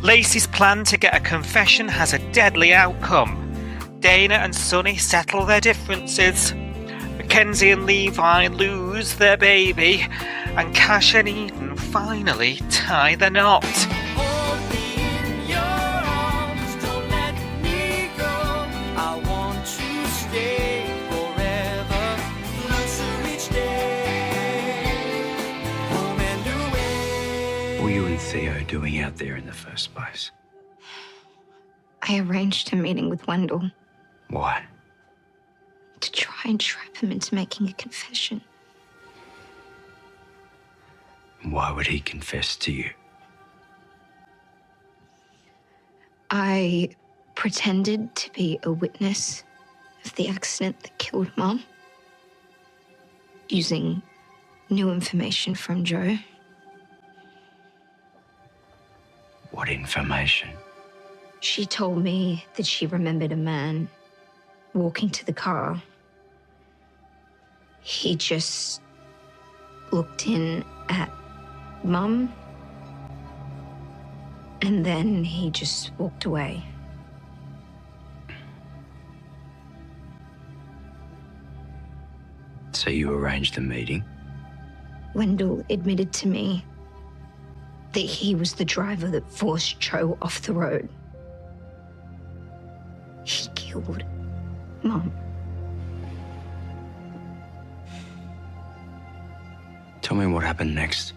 Lacey's plan to get a confession has a deadly outcome. Dana and Sonny settle their differences. Mackenzie and Levi lose their baby. And Cash and Eden finally tie the knot. What were you and Theo doing out there in the first place? I arranged a meeting with Wendell Why? to try and trap him into making a confession. Why would he confess to you? I pretended to be a witness of the accident that killed Mom, using new information from Joe. What information? She told me that she remembered a man walking to the car. He just looked in at Mum, and then he just walked away. So you arranged the meeting? Wendell admitted to me that he was the driver that forced Joe off the road. He killed Mom. Tell me what happened next.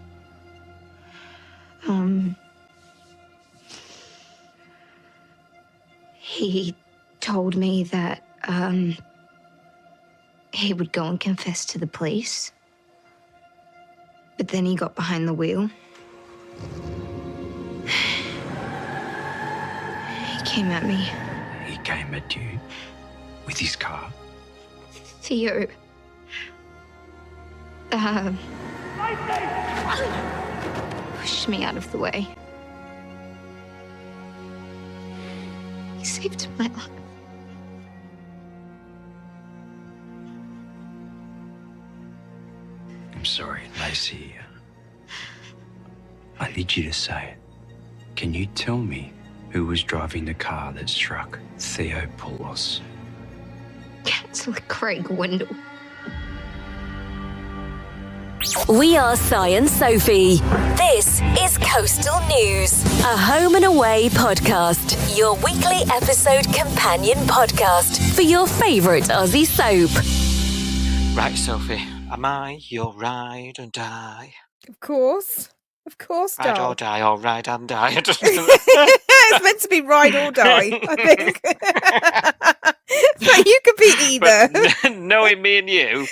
He told me that he would go and confess to the police. But then he got behind the wheel. He came at me. He came at you with his car? Theo. Pushed me out of the way. He saved my life. I'm sorry, Lacey. I need you to say it. Can you tell me who was driving the car that struck Theo Poulos? Councillor Craig Wendell. We are Si and Sophie. This is Coastal News, a home and away podcast, your weekly episode companion podcast for your favourite Aussie soap. Right, Sophie, am I your ride or die? Of course, Ride Dal. or die, or ride and die. It's meant to be ride or die, I think. But you could be either. But knowing me and you,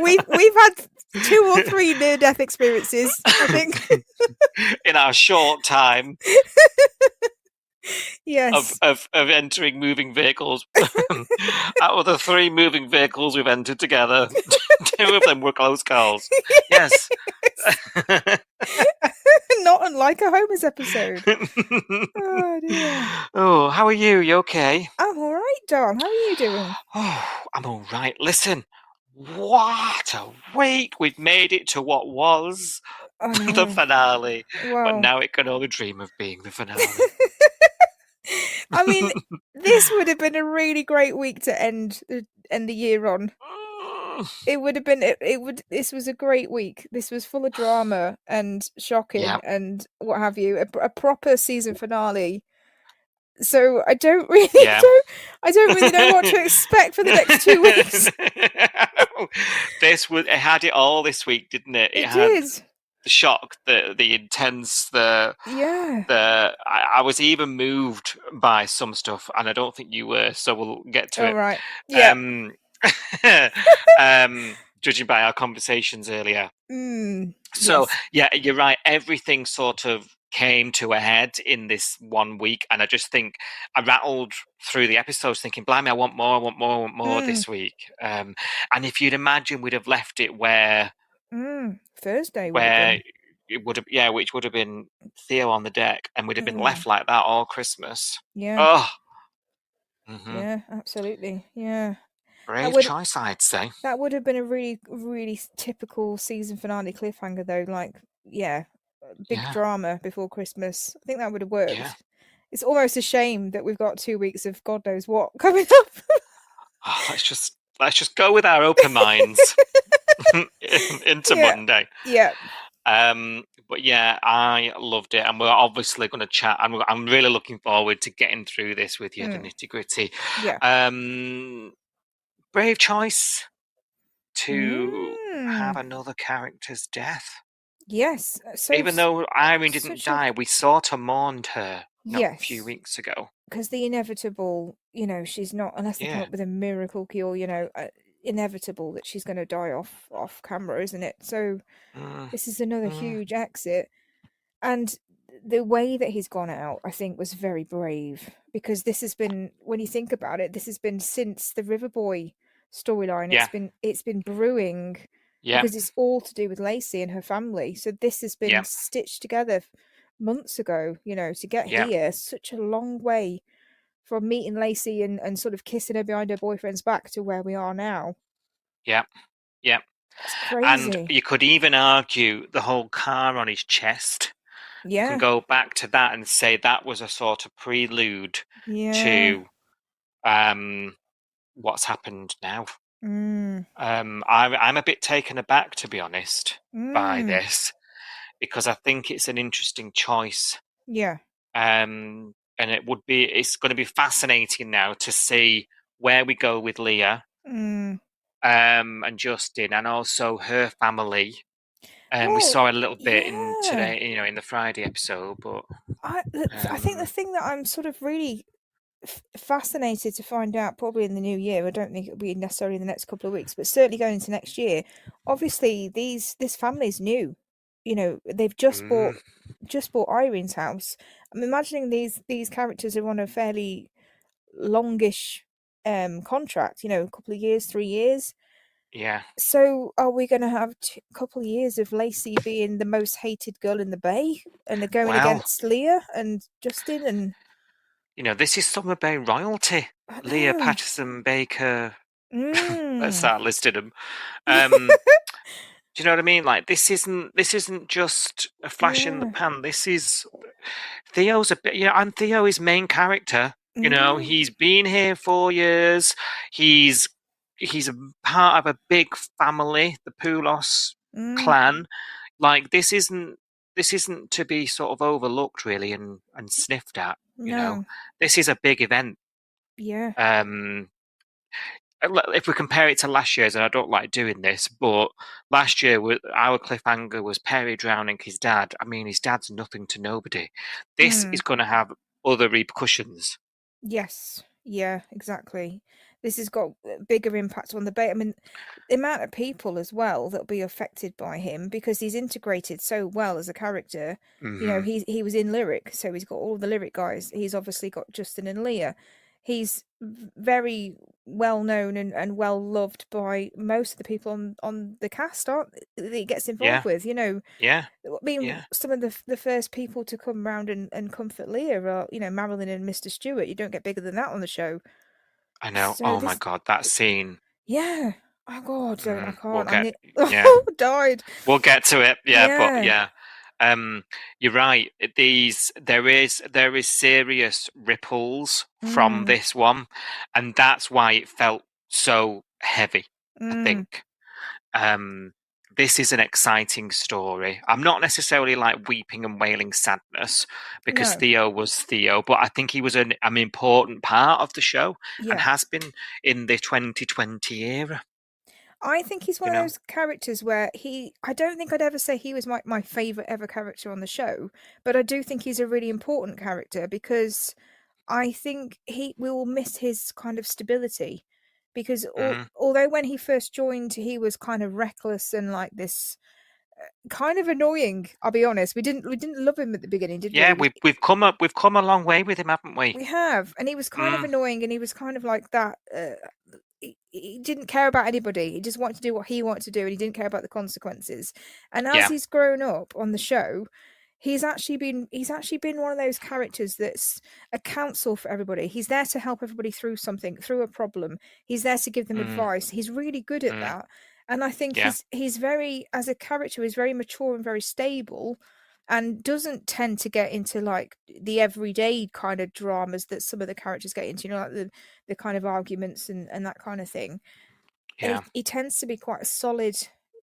We've had 2 or 3 near-death experiences, I think. in our short time Yes. of entering moving vehicles, out of the 3 moving vehicles we've entered together, 2 of them were close calls. Yes. Not unlike a Homer's episode. Oh, dear. Oh, how are you? You okay? I'm all right, Don. How are you doing? Oh, I'm all right. Listen, what a week! We've made it to what was I the know. finale, but Wow. now it can only dream of being the finale. I mean, this would have been a really great week to end the year on. It would have been. This was a great week. This was full of drama and shocking Yep. and what have you. A proper season finale. So I don't really Yeah. I don't really know what to expect for the next 2 weeks. It had it all this week, didn't it? It had did. the shock, the intense, Yeah. I was even moved by some stuff, and I don't think you were. So we'll get to All it. right. Yeah. Judging by our conversations earlier. So Yes. yeah, you're right. Everything sort of came to a head in this one week, and I just think I rattled through the episodes thinking, blimey, I want more this week. And if you'd imagine, we'd have left it where Thursday would have been. it would have, which would have been Theo on the deck, and we'd have been Mm. left like that all Christmas. Yeah. Oh, Yeah, absolutely. Yeah. brave would- choice, I'd say. That would have been a really, really typical season finale cliffhanger, though. Like, yeah, big Yeah. drama before Christmas. I think that would have worked. Yeah. It's almost a shame that we've got 2 weeks of God knows what coming up. Oh, let's just go with our open minds into Yeah. Monday. Yeah. But yeah, I loved it, and we're obviously going to chat. I'm really looking forward to getting through this with you, the nitty gritty. Yeah. Brave choice to have Mm. another character's death. Yes. So Even though Irene didn't such a die, we sort of mourned her not a few yes, weeks ago. because the inevitable, she's not, unless they come Yeah. up with a miracle cure, inevitable that she's going to die off camera, isn't it? So Mm, this is another mm, huge exit, and the way that he's gone out, I think, was very brave, because this has been, when you think about it, this has been since the Riverboy storyline. yeah. It's been brewing, Yeah. because it's all to do with Lacey and her family. So this has been Yeah. stitched together months ago, to get Yeah. here, such a long way from meeting Lacey and sort of kissing her behind her boyfriend's back to where we are now. Yeah. Yeah. That's And crazy. you could even argue the whole car on his chest. You can Yeah. go back to that and say that was a sort of prelude Yeah. to what's happened now. Mm. I'm a bit taken aback, to be honest, by Mm. this, because I think it's an interesting choice. Yeah. And it's going to be fascinating now to see where we go with Leah, Mm. and Justin, and also her family. We Well, saw a little bit in yeah. today, in the Friday episode, but I think the thing that I'm sort of really fascinated to find out, probably in the new year, I don't think it'll be necessarily in the next couple of weeks, but certainly going into next year, obviously this family's new. They've mm, just bought Irene's house. I'm imagining these characters are on a fairly longish contract, a couple of years, 3 years. yeah, So are we going to have a couple of years of Lacey being the most hated girl in the Bay, and they're going well, against Leah and Justin? And this is Summer Bay royalty. I Leah know. Patterson Baker. Let's Mm. start listing them. Do you know what I mean? Like, this isn't just a flash in the Yeah. pan. This is Theo's a bit, and Theo is main character. Mm. He's been here 4 years. He's a part of a big family, the Poulos Mm. clan. Like, this isn't to be sort of overlooked, really, and sniffed at. No. This is a big event. Yeah. If we compare it to last year's, and I don't like doing this, but last year our cliffhanger was Perry drowning his dad. I mean, his dad's nothing to nobody. This is going to have other repercussions. Yes. Yeah, exactly. This has got a bigger impact on the Bay. I mean, the amount of people as well that'll be affected by him, because he's integrated so well as a character. Mm-hmm. He was in Lyric, so he's got all the Lyric guys. He's obviously got Justin and Leah. He's very well known and well loved by most of the people on the cast, aren't that he gets involved with. Yeah. I mean, Yeah. some of the first people to come round and comfort Leah are, Marilyn and Mr. Stewart. You don't get bigger than that on the show. I know. So Oh my this, God, that scene. yeah. Oh God, I We'll can't. get. Yeah. Oh, died. We'll get to it. Yeah, but Yeah. yeah. You're right. There is serious ripples from this one, and that's why it felt so heavy. I think. This is an exciting story. I'm not necessarily like weeping and wailing sadness, because No. Theo was Theo, but I think he was an important part of the show, and Yeah. has been in the 2020 era. I think he's one of those characters where I don't think I'd ever say he was my favourite ever character on the show, but I do think he's a really important character, because I think we will miss his kind of stability, because although when he first joined, he was kind of reckless and like this, kind of annoying. I'll be honest. We didn't love him at the beginning, did we? Yeah, we've come a long way with him, haven't we? We have, and he was kind of annoying, and he was kind of like that. He didn't care about anybody. He just wanted to do what he wanted to do, and he didn't care about the consequences. And as he's grown up on the show, he's actually been one of those characters that's a counsel for everybody. He's there to help everybody through a problem. He's there to give them advice. He's really good at that. And I think he's very, as a character, he's very mature and very stable. and doesn't tend to get into like the everyday kind of dramas that some of the characters get into, like the kind of arguments and that kind of thing. And Yeah. he tends to be quite a solid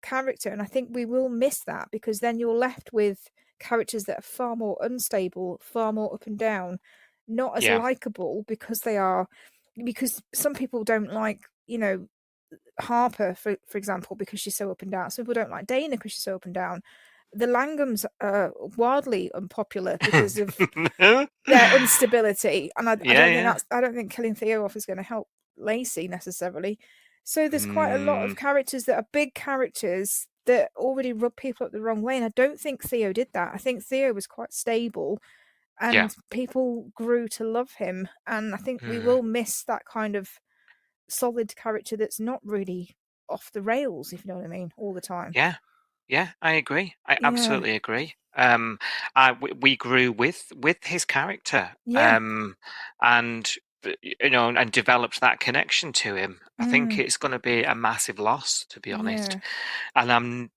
character, and I think we will miss that, because then you're left with characters that are far more unstable, far more up and down, not as Yeah. likable, because some people don't like, Harper, for example, because she's so up and down. Some people don't like Dana because she's so up and down. The Langhams are wildly unpopular because of their instability, and I Yeah, don't think yeah. I don't think killing Theo off is going to help Lacey necessarily. So there's quite a lot Mm, of characters that are big characters that already rub people up the wrong way, and I don't think Theo did that. I think Theo was quite stable, yeah. and people grew to love him. And I think we Mm, will miss that kind of solid character that's not really off the rails, if you know what I mean, all the time. yeah. Yeah, I agree. I Yeah, absolutely agree. We grew with his character, yeah, and and developed that connection to him. I think mm, it's going to be a massive loss, to be honest. yeah, And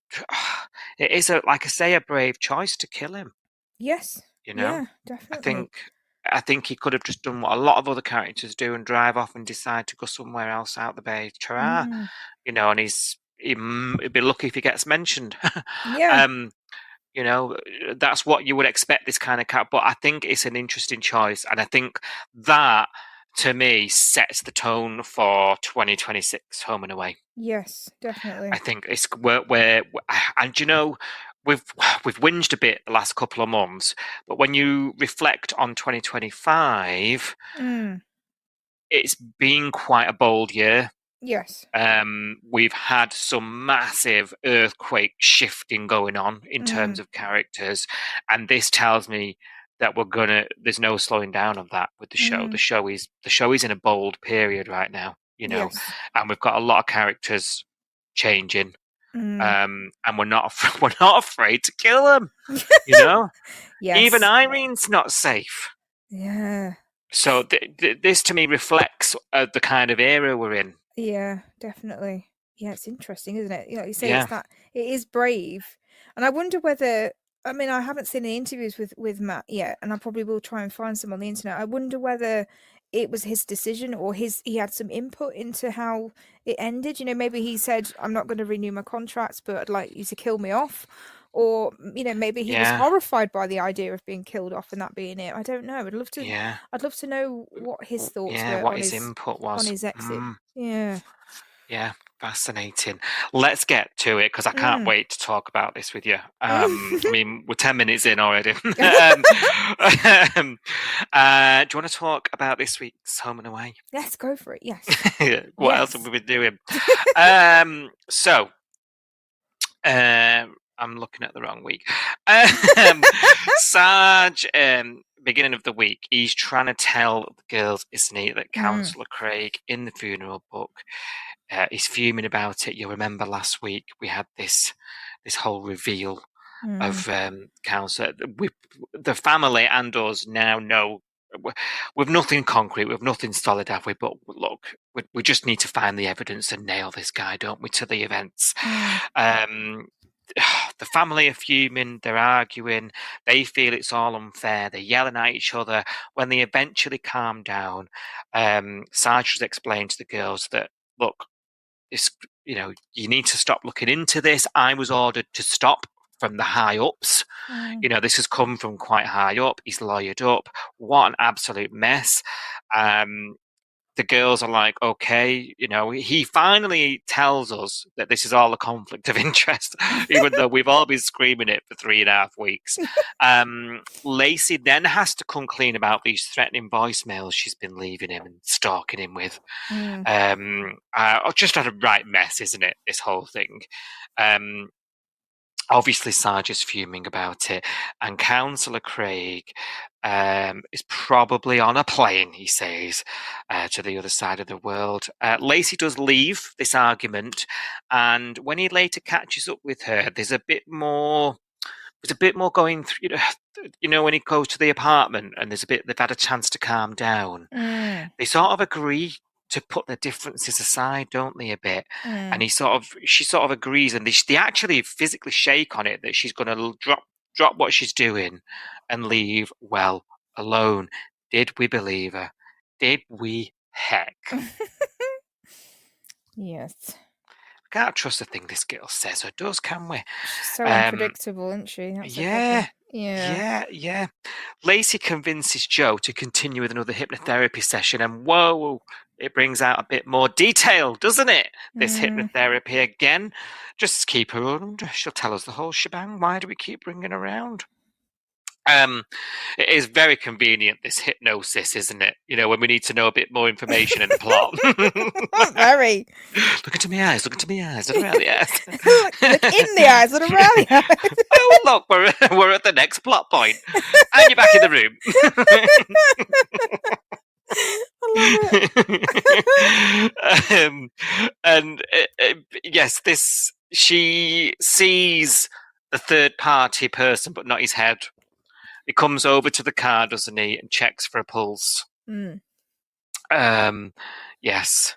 it is like I say, a brave choice to kill him. yes, You know, yeah, I definitely. think I think he could have just done what a lot of other characters do and drive off and decide to go somewhere else out the bay. Ta-ra, Mm, and he'd be lucky if he gets mentioned. yeah, um, that's what you would expect this kind of cat. But I think it's an interesting choice, and I think that to me sets the tone for 2026 Home and Away. yes, I definitely. think it's where and we've we've whinged a bit the last couple of months, but when you reflect on 2025, Mm, it's been quite a bold year. yes. We've had some massive earthquake shifting going on in terms Mm, of characters, and this tells me that there's no slowing down of that with the show. mm, The show is in a bold period right now, yes. and we've got a lot of characters changing. Mm. And we're not we're not afraid to kill them, you know. Even Yes. Irene's not safe. Yeah. So this to me reflects the kind of era we're in. Yeah, definitely. Yeah, it's interesting, isn't it? Like you say, Yeah, it is brave. And I wonder whether, I mean, I haven't seen any interviews with Matt yet, and I probably will try and find some on the internet. I wonder whether it was his decision, or he had some input into how it ended. Maybe he said, "I'm not going to renew my contract, but I'd like you to kill me off." Or, maybe he was yeah, horrified by the idea of being killed off and that being it. I don't know. yeah, I'd love to know what his thoughts yeah. were What his input on was. his exit. Yeah. Yeah, fascinating. Let's get to it because I can't Mm. wait to talk about this with you. I mean, we're 10 minutes in already. um, do you want to talk about this week's Home and Away? Let's go for it. Yes. What else have Yes. we been doing? So I'm looking at the wrong week. Sarge, beginning of the week, he's trying to tell the girls, isn't he, that Mm, Councillor Craig in the funeral book, he's fuming about it. You'll remember last week we had this whole reveal mm, of Councillor. The family and us now know. We've nothing concrete, we've nothing solid, have we? But look, we just need to find the evidence and nail this guy, don't we, to the events. mm, Um, the family are fuming, they're arguing, they feel it's all unfair, they're yelling at each other. When they eventually calm down, Sarge has explained to the girls that, look, this, you need to stop looking into this. I was ordered to stop from the high ups. mm. This has come from quite high up. He's lawyered up. What an absolute mess. The girls are like, okay, he finally tells us that this is all a conflict of interest, even though we've all been screaming it for 3.5 weeks. Lacey then has to come clean about these threatening voicemails she's been leaving him and stalking him with. Mm, Just had a right mess, isn't it? This whole thing. Obviously, Sarge is fuming about it, and Councillor Craig is probably on a plane, he says, to the other side of the world. Lacey does leave this argument, and when he later catches up with her, there's a bit more. There's a bit more going through. When he goes to the apartment, and they've had a chance to calm down. mm, They sort of agree to put their differences aside, don't they, a bit? And mm. she sort of agrees, and they actually physically shake on it that she's going to drop drop what she's doing and leave well alone. Did we believe her? Did we heck? Yes. Can't trust a thing this girl says or does, can we? She's so unpredictable, isn't she? That's the problem. Yeah. Lacey convinces Joe to continue with another hypnotherapy session, and whoa, it brings out a bit more detail, doesn't it? This hypnotherapy again. Just keep her around. She'll tell us the whole shebang. Why do we keep bringing her around? It is very convenient, this hypnosis, isn't it? You know, when we need to know a bit more information in the plot. Very. Look into my eyes, look into my eyes, look around the eyes. Look in the eyes, look around the eyes. Oh, look, we're at the next plot point. And you're back in the room. I love it. Yes, she sees the third party person, but not his head. He comes over to the car, doesn't he, and checks for a pulse. Yes.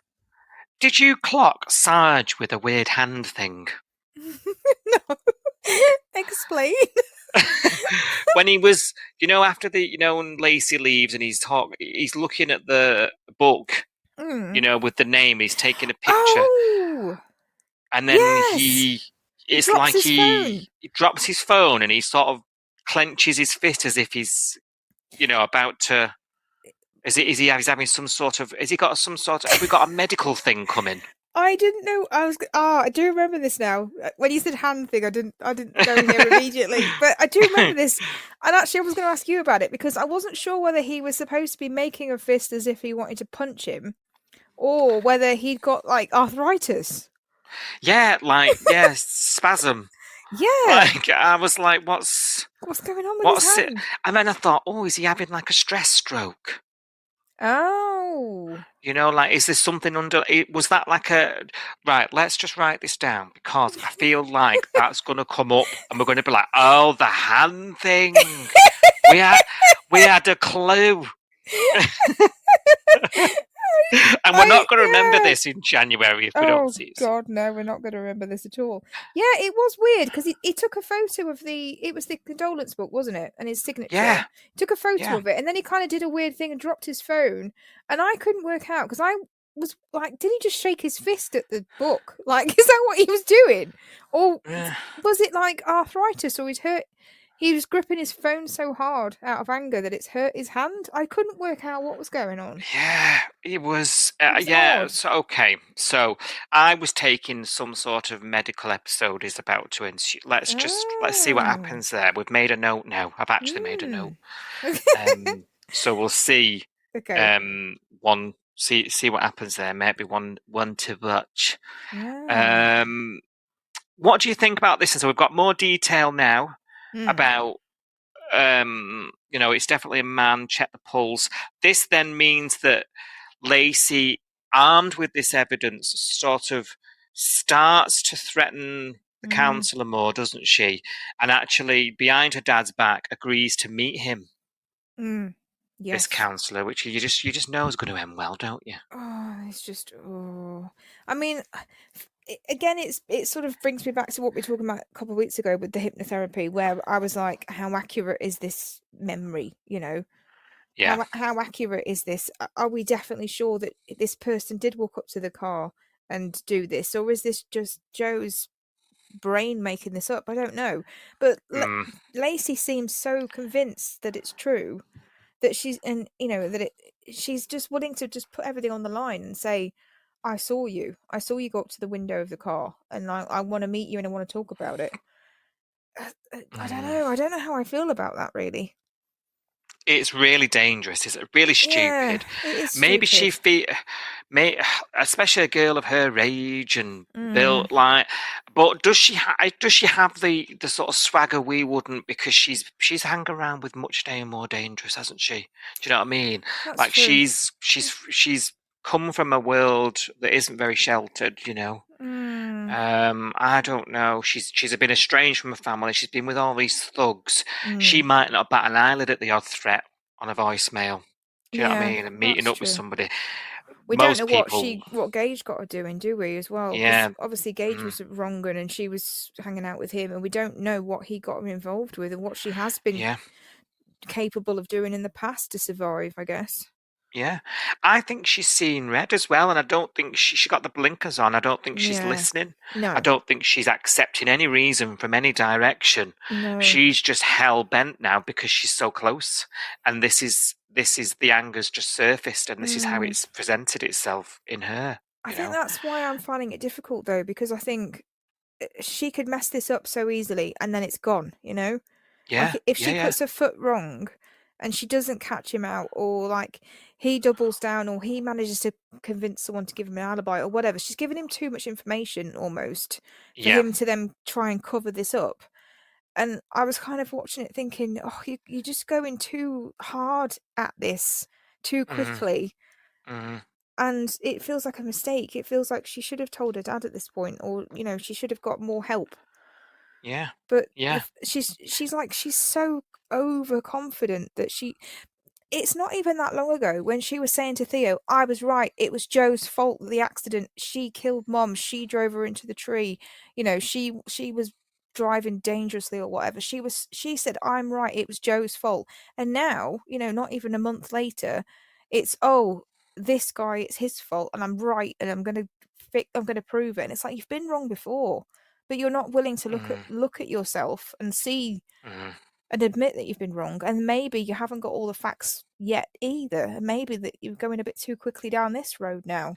Did you clock Sarge with a weird hand thing? No. Explain. When he was, after when Lacey leaves and he's looking at the book, with the name, he's taking a picture. Oh! And then yes! he drops his phone and he sort of clenches his fist as if he's, about to. Is he having some sort of? Has he got some sort of? Have we got a medical thing coming? I didn't know. I do remember this now. When you said hand thing, I didn't go here immediately, but I do remember this. And actually, I was going to ask you about it because I wasn't sure whether he was supposed to be making a fist as if he wanted to punch him, or whether he'd got like arthritis. Yeah, spasm. Yeah. I was like, what's going on with his hand? And then I thought, is he having like a stress stroke? Oh. Is there something under? Was that like right? Let's just write this down because I feel like that's going to come up, and we're going to be like, "Oh, the hand thing." we had a clue, and we're not going to remember this in January if we don't see it. Oh God, no, we're not going to remember this at all. Yeah, it was weird because he took a photo of it was the condolence book, wasn't it? And his signature. Yeah. He took a photo of it, and then he kind of did a weird thing and dropped his phone, and I couldn't work out because I was like, did he just shake his fist at the book? Like, is that what he was doing, or was it like arthritis, or he'd hurt? He was gripping his phone so hard out of anger that it's hurt his hand. I couldn't work out what was going on. Yeah, it was. Odd. So okay. So I was taking some sort of medical episode is about to ensue. Let's see what happens there. We've made a note now. I've actually made a note. So we'll see. Okay. See what happens there. Maybe one to watch. Yeah. What do you think about this? And so we've got more detail now. About it's definitely a man, check the pulse. This then means that Lacey, armed with this evidence, sort of starts to threaten the counsellor more, doesn't she? And actually, behind her dad's back, agrees to meet him. Yes. This counsellor, which you just know is going to end well, don't you? It's just I mean, again, it sort of brings me back to what we were talking about a couple of weeks ago with the hypnotherapy, where I was like, how accurate is this memory? Yeah. How accurate is this? Are we definitely sure that this person did walk up to the car and do this, or is this just Joe's brain making this up? I don't know, but Lacey seems so convinced that it's true that she's she's just willing to just put everything on the line and say, I saw you go up to the window of the car, and I want to meet you and I want to talk about it. I don't know how I feel about that, really. It's really dangerous. It's really stupid. Yeah, it is Maybe stupid. especially a girl of her age and built like. But does she have the sort of swagger we wouldn't? Because she's hung around with much more dangerous, hasn't she? Do you know what I mean? That's like true. she's come from a world that isn't very sheltered. I don't know. She's been estranged from her family. She's been with all these thugs. She might not bat an eyelid at the odd threat on a voicemail. Do you know what I mean? And meeting up with somebody. We don't most know people. what Gage got her doing, do we? As well, Yeah. because obviously Gage was wrong, and she was hanging out with him, and we don't know what he got her involved with and what she has been Yeah. capable of doing in the past to survive, I guess. Yeah, I think she's seeing red as well, and I don't think she got the blinkers on. I don't think she's Yeah. listening. No. I don't think she's accepting any reason from any direction. No. She's just hell bent now because she's so close, and this is the anger's just surfaced, and this is how it's presented itself in her. I You think know? that's why I'm finding it difficult though, because I think she could mess this up so easily and then it's gone, you know? Yeah, Like if yeah, she yeah, puts her foot wrong and she doesn't catch him out, or like he doubles down, or he manages to convince someone to give him an alibi or whatever, she's giving him too much information almost for yeah. him to then try and cover this up. And I was kind of watching it thinking, oh, you're just going too hard at this too Mm, quickly. mm, And it feels like a mistake. It feels like she should have told her dad at this point, or she should have got more help. yeah, But yeah. she's so overconfident that it's not even that long ago when she was saying to Theo, I was right, it was Joe's fault, the accident, she killed Mom, she drove her into the tree, she was driving dangerously or whatever. She said, I'm right, it was Joe's fault. And now, not even a month later, it's, oh, this guy, it's his fault and I'm right and I'm gonna prove it. And it's like, you've been wrong before, but you're not willing to look at yourself and see Mm. and admit that you've been wrong. And maybe you haven't got all the facts yet either. And maybe that you're going a bit too quickly down this road now.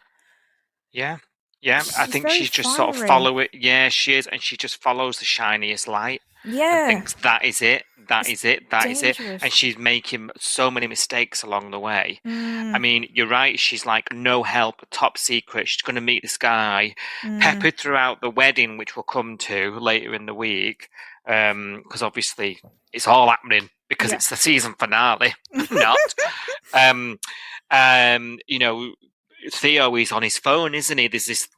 Yeah, yeah. I She's think very she's just sort of fiery. follow it. Yeah, she is, and she just follows the shiniest light and Yeah. thinks that is it, that It's is it, that is it. dangerous. And she's making so many mistakes along the way. I Mm, mean, you're right. She's like no help, top secret. She's going to meet this guy, mm, peppered throughout the wedding, which we'll come to later in the week, because obviously it's all happening because yeah. it's the season finale, not. Um, you know, Theo is on his phone, isn't he? There's this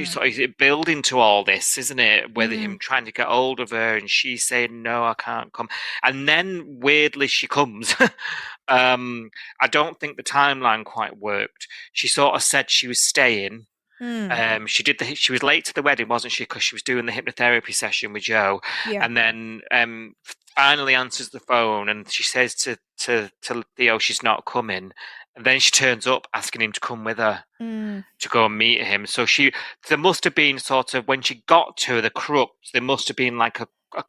sort of building to all this, isn't it? Whether him trying to get hold of her and she's saying, no, I can't come. And then weirdly she comes. I don't think the timeline quite worked. She sort of said she was staying. She was late to the wedding, wasn't she? Because she was doing the hypnotherapy session with Joe. Yeah. And then finally answers the phone and she says to Theo she's not coming. And then she turns up asking him to come with her to go and meet him. So there must have been sort of, when she got to the crux, there must have been like a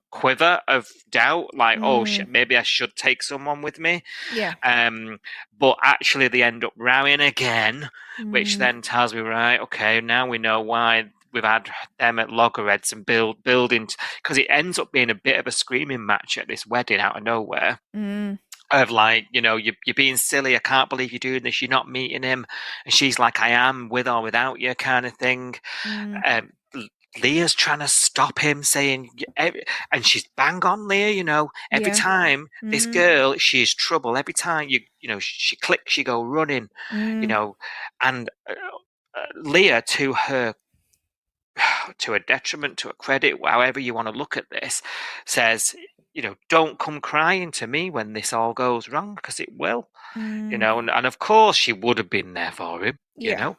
quiver of doubt, like, oh shit, maybe I should take someone with me. Yeah. But actually they end up rowing again, which then tells me, right, okay, now we know why we've had them at loggerheads and building, because it ends up being a bit of a screaming match at this wedding out of nowhere. Of like, you're being silly, I can't believe you're doing this, you're not meeting him. And she's like, I am, with or without you, kind of thing. Leah's trying to stop him, saying, and she's bang on, Leah, every time this girl, she is trouble. Every time she clicks, she go running, and Leah, to her detriment, to a credit, however you want to look at this, says, don't come crying to me when this all goes wrong, because it will, and of course she would have been there for him, Yeah.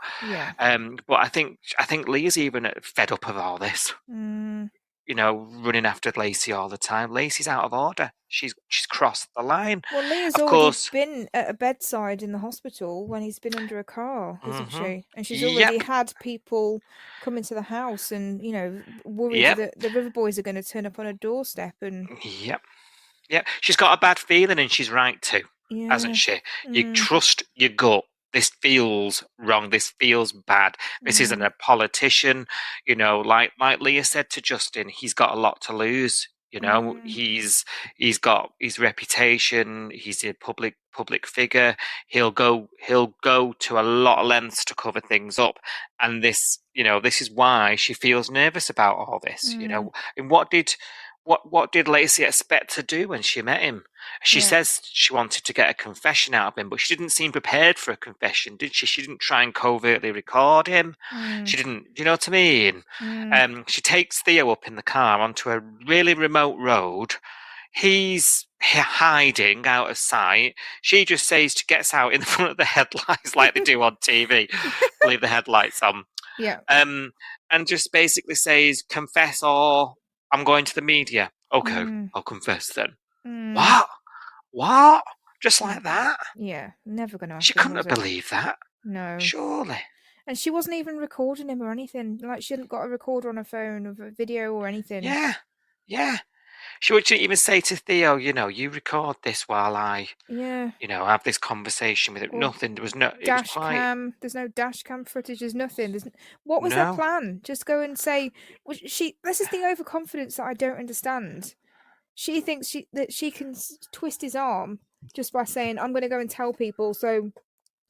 but I think Leah's even fed up of all this, running after Lacey all the time. Lacey's out of order. She's crossed the line. Well, Leah's of already course, been at a bedside in the hospital when he's been under a car, hasn't she? And she's Yep. already had people come into the house and, worried Yep. that the River Boys are going to turn up on her doorstep. And Yep. She's got a bad feeling, and she's right to, yeah. hasn't she? You trust your gut. This feels wrong. This feels bad. This isn't a politician, like Leah said to Justin, he's got a lot to lose. He's got his reputation. He's a public figure. He'll go to a lot of lengths to cover things up. And this is why she feels nervous about all this. And what did Lacey expect to do when she met him? She says she wanted to get a confession out of him, but she didn't seem prepared for a confession, did she? She didn't try and covertly record him. She didn't, you know what I mean? She takes Theo up in the car onto a really remote road, He's hiding out of sight. She just says to gets out in front of the headlights like they do on TV. Leave the headlights on. Yeah. And just basically says, confess or I'm going to the media. Okay, I'll confess then. What? Just like that? Yeah, never going to happen. She couldn't was have it? believed that. No. Surely. And she wasn't even recording him or anything. Like, she hadn't got a recorder on her phone of a video or anything. Yeah. She wouldn't even say to Theo, you record this while I, have this conversation with him. Or Nothing. There was no dash cam. There's no dash cam footage. There's nothing. What was her plan? Just go and say. This is the overconfidence that I don't understand. She thinks that she can twist his arm just by saying, "I'm going to go and tell people." So,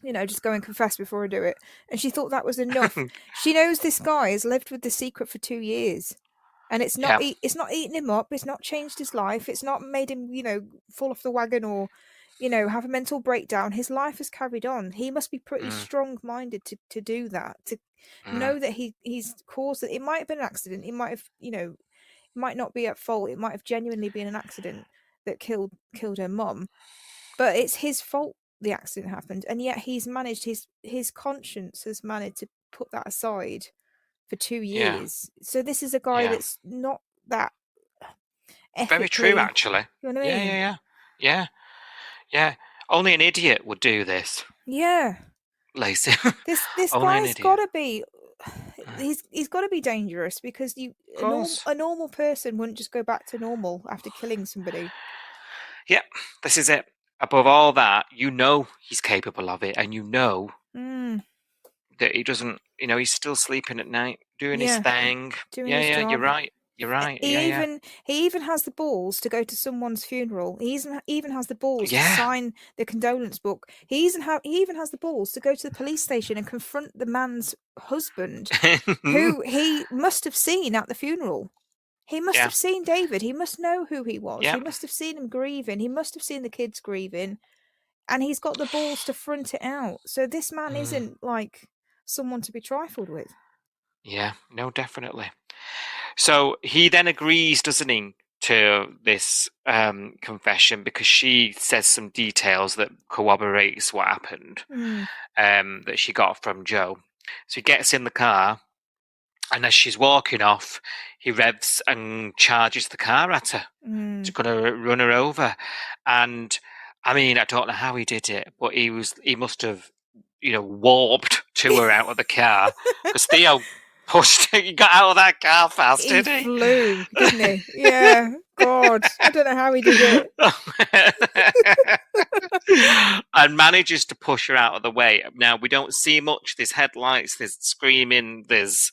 just go and confess before I do it. And she thought that was enough. She knows this guy has lived with the secret for 2 years. And it's not eating him up. It's not changed his life. It's not made him, fall off the wagon or, have a mental breakdown. His life has carried on. He must be pretty strong-minded to do that. To know that he's caused it. It might have been an accident. He might have, might not be at fault. It might have genuinely been an accident that killed her mum. But it's his fault the accident happened, and yet he's managed. His conscience has managed to put that aside for 2 years. So this is a guy that's not that ethically... Very true, actually. You know what I mean? Yeah. Only an idiot would do this. Yeah. Lacey. This guy's got to be... He's got to be dangerous, because a normal person wouldn't just go back to normal after killing somebody. Yeah, this is it. Above all that, he's capable of it, and that he doesn't, he's still sleeping at night, doing his thing. Doing his job. You're right. He even has the balls to go to someone's funeral. He even has the balls to sign the condolence book. He even has the balls to go to the police station and confront the man's husband, who he must have seen at the funeral. He must have seen David. He must know who he was. He must have seen him grieving. He must have seen the kids grieving. And he's got the balls to front it out. So this man isn't like someone to be trifled with. Yeah, no, definitely. So he then agrees, doesn't he, to this confession, because she says some details that corroborates what happened, that she got from Joe. So he gets in the car, and as she's walking off, he revs and charges the car at her. He's going to run her over. And I mean, I don't know how he did it, but he must have, warped to her out of the car, because Theo he got out of that car fast, didn't he? He flew, didn't he? Yeah. God, I don't know how he did it. And manages to push her out of the way. Now, we don't see much. There's headlights, there's screaming, there's,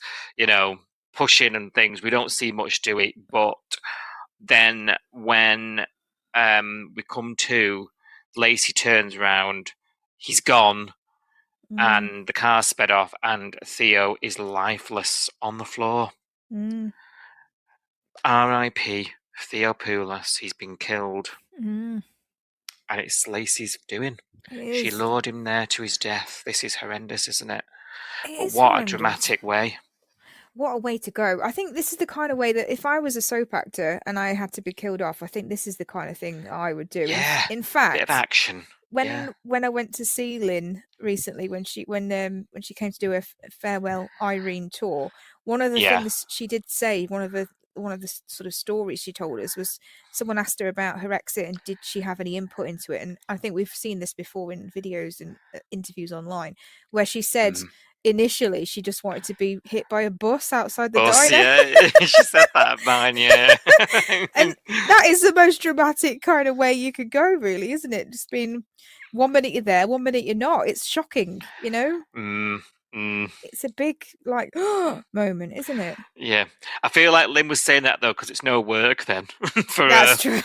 pushing and things. We don't see much to it. But then when we come to, Lacey turns around, he's gone, and the car sped off, and Theo is lifeless on the floor. R.I.P. Theo Poulos. He's been killed. And it's Lacey's doing. She lured him there to his death. This is horrendous, isn't it? What a dramatic way. What a way to go. I think this is the kind of way that if I was a soap actor and I had to be killed off, I think this is the kind of thing I would do. Yeah. In fact, bit of action. When I went to see Lynn recently, when she came to do a farewell Irene tour, one of the things she did say, one of the sort of stories she told us, was someone asked her about her exit and did she have any input into it. And I think we've seen this before in videos and interviews online, where she said initially she just wanted to be hit by a bus outside the diner. Yeah, she said that of mine, yeah. And that is the most dramatic kind of way you could go, really, isn't it? Just being 1 minute you're there, 1 minute you're not. It's shocking, It's a big moment, isn't it? Yeah, I feel like Lynn was saying that though because it's no work then for That's true.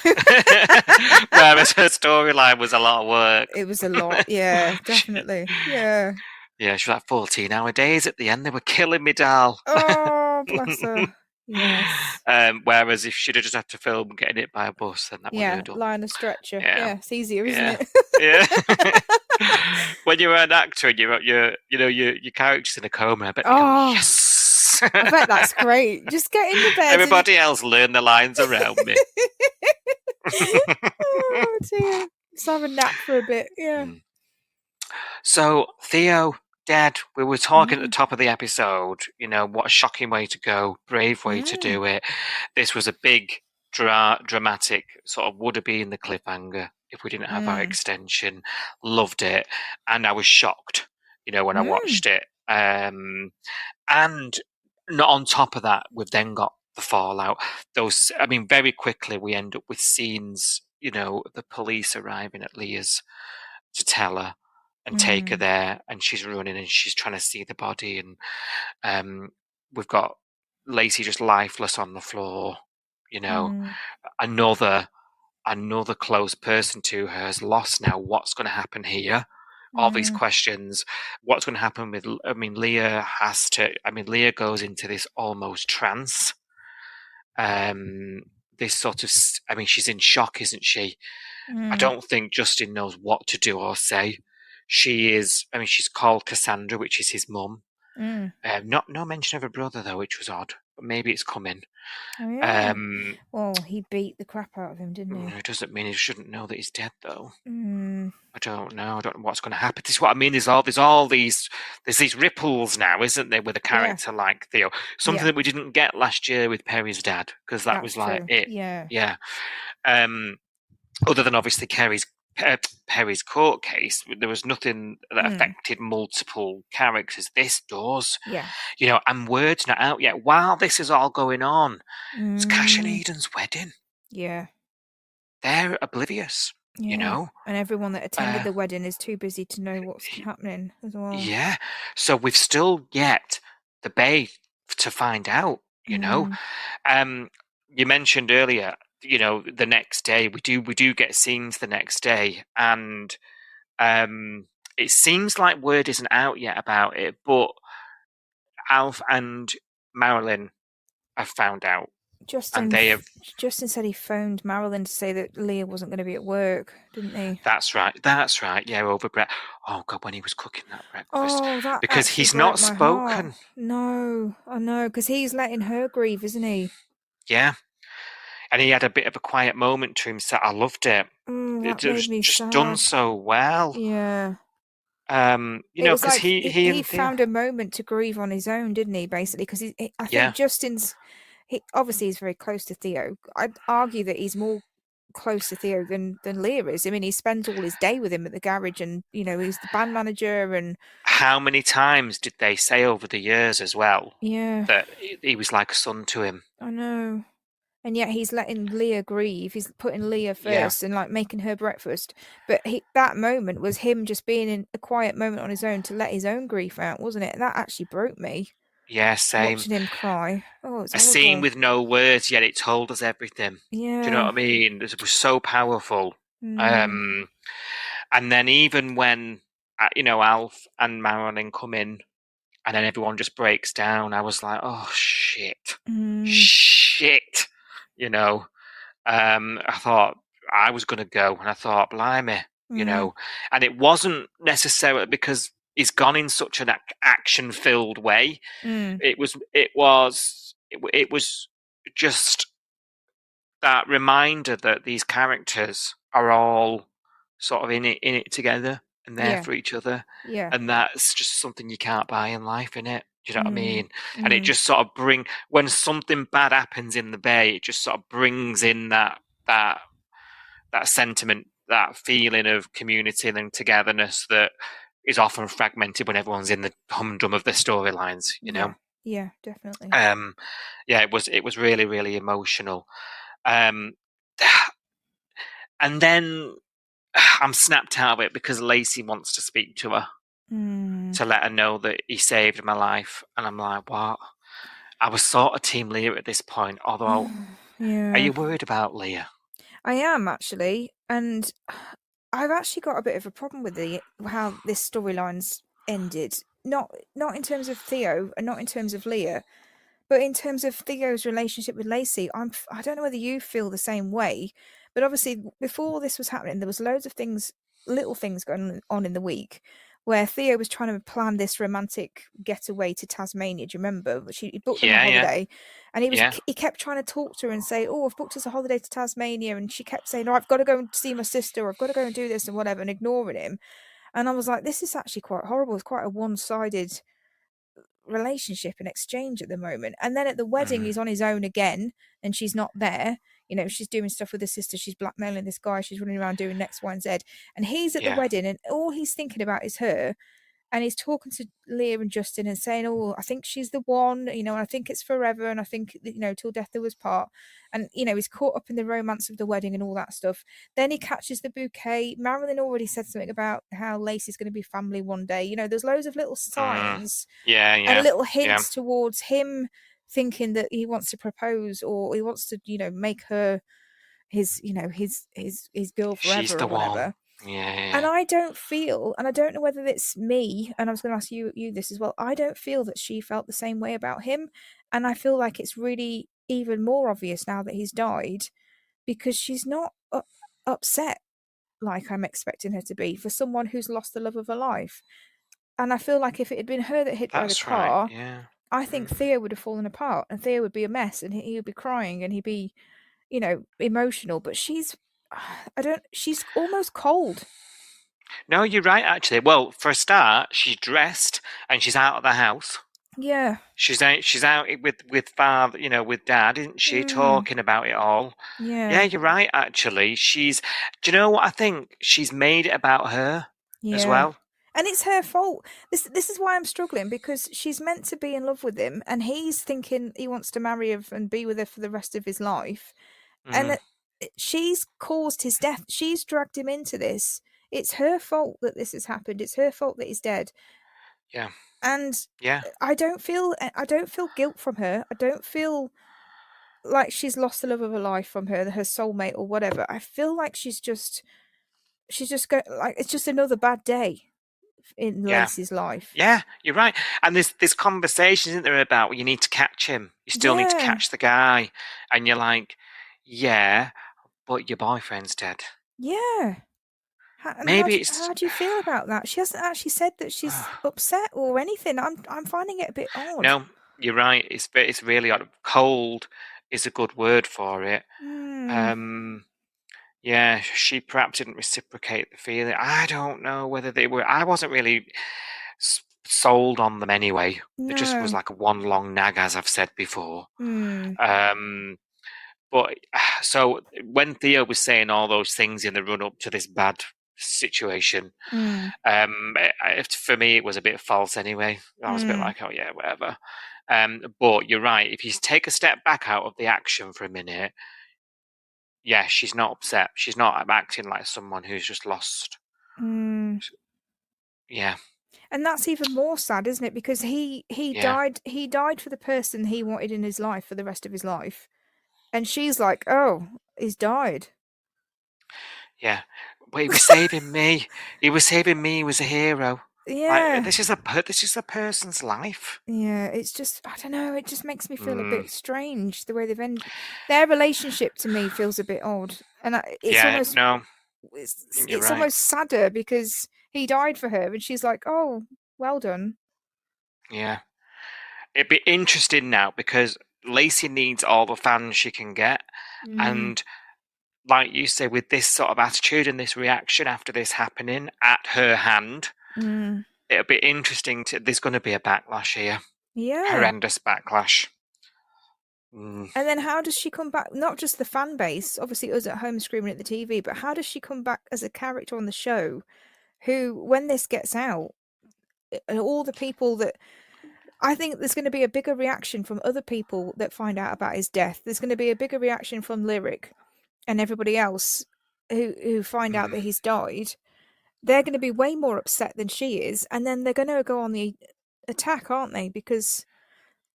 Whereas her storyline was a lot of work. It was a lot, yeah, definitely, yeah. Yeah, she was like 14-hour days at the end. They were killing me, doll. Oh, bless her. Yes. Whereas if she'd have just had to film getting hit by a bus, then that would have done. Lie on a stretcher. Yeah, it's easier, isn't it? Yeah. When you're an actor and your character's in a coma, I bet you go, yes. I bet that's great. Just get into bed. Everybody else learn the lines around me. Oh dear. Let's have a nap for a bit. Yeah. So, Theo, dead. We were talking at the top of the episode, what a shocking way to go, brave way to do it. This was a big, dramatic sort of would have been the cliffhanger if we didn't have our extension. Loved it. And I was shocked, when I watched it. And not on top of that, we've then got the fallout. Very quickly we end up with scenes, the police arriving at Leah's to tell her and take her there, and she's running and she's trying to see the body, and we've got Lacey just lifeless on the floor. Another close person to her is lost now. What's going to happen here? All these questions. What's going to happen with? Leah Leah goes into this almost trance. This sort of. She's in shock, isn't she? I don't think Justin knows what to do or say. She is. She's called Cassandra, which is his mum. No mention of her brother though, which was odd. But maybe it's coming. Oh, yeah. Well, he beat the crap out of him, didn't he? It doesn't mean he shouldn't know that he's dead though. I don't know. I don't know what's going to happen. This is what I mean. There's these ripples now, isn't there, with a character like Theo? Something that we didn't get last year with Perry's dad, because that was like true. it. Yeah. Other than obviously Perry's court case, there was nothing that affected multiple characters. This does. Yeah. And word's not out yet. While this is all going on, it's Cash and Eden's wedding. Yeah. They're oblivious. And everyone that attended the wedding is too busy to know what's happening as well. Yeah. So we've still yet the Bay to find out, You mentioned earlier, the next day we do get scenes the next day, and it seems like word isn't out yet about it, but Alf and Marilyn have found out. Justin said he phoned Marilyn to say that Leah wasn't going to be at work, didn't he? That's right. Yeah, over breakfast. Oh God, when he was cooking that breakfast. Oh, that because he's not spoken. No, I know, because he's letting her grieve, isn't he? Yeah, and he had a bit of a quiet moment to himself. I loved it. That made me just sad. done so well. Yeah. Because like he found a moment to grieve on his own, didn't he? Basically, because I think Justin's. Obviously he's very close to Theo. I'd argue that he's more close to Theo than Leah is. He spends all his day with him at the garage, and he's the band manager. And how many times did they say over the years as well? Yeah, that he was like a son to him. I know, and yet he's letting Leah grieve. He's putting Leah first and like making her breakfast. But that moment was him just being in a quiet moment on his own to let his own grief out, wasn't it? That actually broke me. Yeah, same. Watching him cry. Oh, it's a horrible. scene with no words, yet it told us everything. Yeah. Do you know what I mean? It was so powerful. And then even when, Alf and Marilyn come in, and then everyone just breaks down, I was like, oh, shit. Shit. I thought I was going to go, and I thought, blimey, and it wasn't necessarily because he's gone in such an action-filled way. It was just that reminder that these characters are all sort of in it together and there for each other. Yeah. And that's just something you can't buy in life, innit? Do you know what I mean? And it just sort of when something bad happens in the Bay, it just sort of brings in that sentiment, that feeling of community and togetherness that is often fragmented when everyone's in the humdrum of their storylines, Yeah, definitely. It was really, really emotional. And then I'm snapped out of it because Lacey wants to speak to her to let her know that he saved my life, and I'm like, what? I was sort of Team Leah at this point, although are you worried about Leah? I am, actually, and I've actually got a bit of a problem with how this storyline's ended. Not in terms of Theo and not in terms of Leah, but in terms of Theo's relationship with Lacey. I don't know whether you feel the same way, but obviously before this was happening, there was loads of little things going on in the week where Theo was trying to plan this romantic getaway to Tasmania. Do you remember? He booked them a Yeah, yeah, holiday, and yeah. he kept trying to talk to her and say, "Oh, I've booked us a holiday to Tasmania," and she kept saying, "Oh, I've got to go and see my sister, or I've got to go and do this and whatever," and ignoring him. And I was like, this is actually quite horrible. It's quite a one-sided relationship and exchange at the moment. And then at the wedding, he's on his own again, and she's not there. You know, she's doing stuff with her sister. She's blackmailing this guy. She's running around doing X, Y, and Z. And he's at the Yeah. wedding, and all he's thinking about is her. And he's talking to Leah and Justin and saying, "Oh, I think she's the one, you know, and I think it's forever, and I think, you know, till death do us part." And, you know, he's caught up in the romance of the wedding and all that stuff. Then he catches the bouquet. Marilyn already said something about how Lacey's going to be family one day. You know, there's loads of little signs Yeah, and yeah, little yeah. hints towards him thinking that he wants to propose, or he wants to, you know, make her his, you know, his girl forever, She's the or whatever. one. Yeah. And I don't feel, and I don't know whether it's me, and I was going to ask you this as well, I don't feel that she felt the same way about him. And I feel like it's really even more obvious now that he's died, because she's not upset like I'm expecting her to be for someone who's lost the love of her life. And I feel like if it had been her that hit by the That's right. car, Yeah. I think Theo would have fallen apart, and Theo would be a mess, and he would be crying, and he'd be, you know, emotional. But she's almost cold. No, you're right, actually. Well, for a start, she's dressed and she's out of the house. Yeah. She's out with father, you know, with dad, isn't she? Talking about it all. Yeah. Yeah, you're right, actually. Do you know what I think? She's made it about her as Yeah. well. And it's her fault. This is why I'm struggling, because she's meant to be in love with him, and he's thinking he wants to marry her and be with her for the rest of his life. And she's caused his death. She's dragged him into this. It's her fault that this has happened. It's her fault that he's dead. Yeah. And Yeah. I don't feel guilt from her. I don't feel like she's lost the love of her life from her soulmate or whatever. I feel like she's just going, like, it's just another bad day in Yeah. Lacey's life. Yeah, you're right. And there's conversations, isn't there, about you need to catch him. You still need to Yeah. catch the guy. And you're like, yeah, but your boyfriend's dead. Yeah. Maybe How do you feel about that? She hasn't actually said that she's upset or anything. I'm finding it a bit odd. No, you're right. It's really odd. Cold is a good word for it. Yeah, she perhaps didn't reciprocate the feeling. I don't know whether they were. I wasn't really sold on them anyway. It just was No. like a one long nag, as I've said before. But so when Theo was saying all those things in the run up to this bad situation, for me it was a bit false anyway. I was a bit like, oh yeah, whatever. But you're right. If you take a step back out of the action for a minute, yeah, she's not upset. She's not acting like someone who's just lost. Yeah. And that's even more sad, isn't it? Because he Yeah. died for the person he wanted in his life for the rest of his life. And she's like, "Oh, he's died." Yeah. But he was saving me. He was saving me. He was a hero. Yeah. Like, this is a person's life. Yeah, it's just, I don't know, it just makes me feel a bit strange the way they've ended. Their relationship to me feels a bit odd. And it's almost it's right. almost sadder because he died for her and she's like, "Oh, well done." Yeah. It'd be interesting now because Lacey needs all the fans she can get. And like you say, with this sort of attitude and this reaction after this happening at her hand, it'll be interesting there's going to be a backlash here. Yeah. Horrendous backlash. And then how does she come back? Not just the fan base, obviously us at home screaming at the TV, but how does she come back as a character on the show who, when this gets out, and all the people that, I think there's going to be a bigger reaction from other people that find out about his death. There's going to be a bigger reaction from Lyric and everybody else who find out that he's died. They're going to be way more upset than she is, and then they're going to go on the attack, aren't they? Because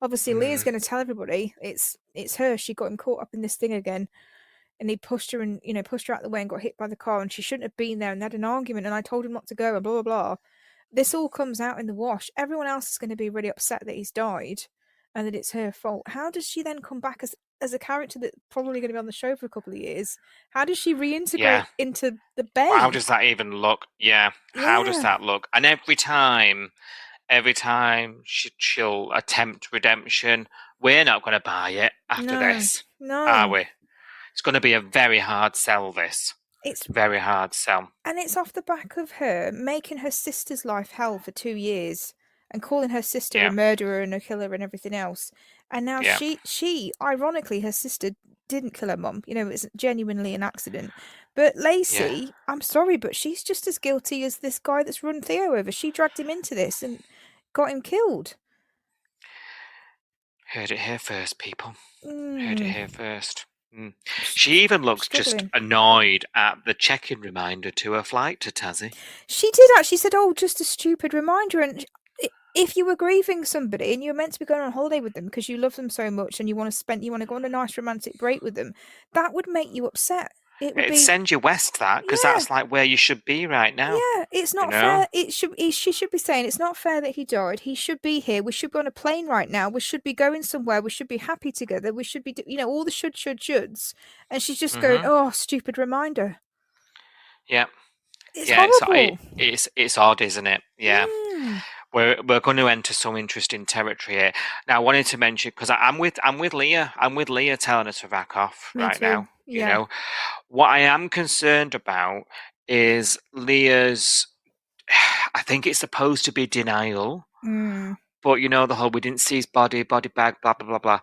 obviously Leah's going to tell everybody it's her. She got him caught up in this thing again, and he pushed her and pushed her out the way and got hit by the car, and she shouldn't have been there, and they had an argument, and I told him not to go, and blah blah blah. This all comes out in the wash. Everyone else is going to be really upset that he's died and that it's her fault. How does she then come back as as a character that's probably going to be on the show for a couple of years, how does she reintegrate Yeah. into the Bay? How does that even look? Yeah. How does Yeah. that look? And every time she'll attempt redemption, we're not going to buy it after this, are No. we? It's going to be a very hard sell, this. It's Very hard sell. And it's off the back of her making her sister's life hell for 2 years and calling her sister Yeah. a murderer and a killer and everything else. And now Yeah. she ironically, her sister didn't kill her mum. You know, it's genuinely an accident. But Lacey, I'm sorry, but she's just as guilty as this guy that's run Theo over. She dragged him into this and got him killed. Heard it here first, people. Mm. Heard it here first. She even looks just Struggling. annoyed at the check-in reminder to her flight to Tassie. She did actually said, "Oh, just a stupid reminder." And if you were grieving somebody and you were meant to be going on holiday with them because you love them so much and you want to go on a nice romantic break with them, that would make you upset. It'd send you west, that, because that's like where you should be right now. Yeah, it's not fair. She should be saying it's not fair that he died. He should be here. We should be on a plane right now. We should be going somewhere. We should be happy together. We should be, all the shoulds. And she's just going, "Oh, stupid reminder." Yeah. It's horrible. It's odd, isn't it? Yeah. We're going to enter some interesting territory here. Now, I wanted to mention, because I'm with Leah. I'm with Leah telling her to back off right now. Yeah. You know, what I am concerned about is Leah's. I think it's supposed to be denial, but the whole "we didn't see his body bag," blah blah blah blah.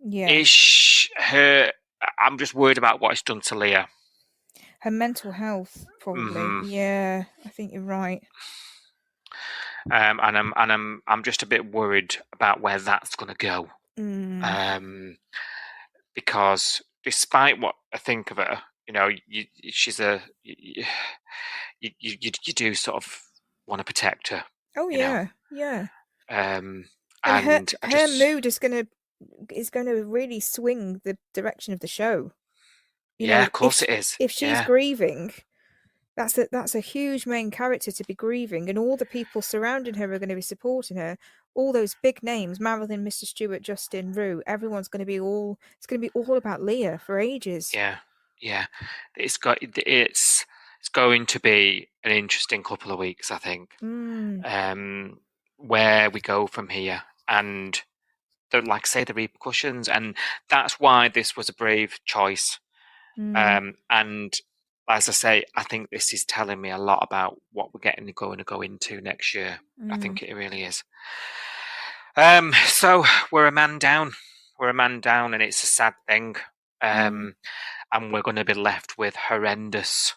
Yeah. Is her? I'm just worried about what it's done to Leah. Her mental health, probably. Yeah, I think you're right. And I'm just a bit worried about where that's going to go. Because despite what I think of her, she's you do sort of want to protect her. Oh yeah, yeah. And her mood is going to really swing the direction of the show. Of course it is. If she's grieving, that's a huge main character to be grieving, and all the people surrounding her are going to be supporting her. All those big names: Marilyn, Mr. Stewart, Justin, Rue. Everyone's going to be all. It's going to be all about Leah for ages. Yeah. It's going to be an interesting couple of weeks, I think. Where we go from here, and like I say, the repercussions, and that's why this was a brave choice. And as I say, I think this is telling me a lot about what we're going to go into next year. I think it really is. So we're a man down. And it's a sad thing. And we're going to be left with horrendous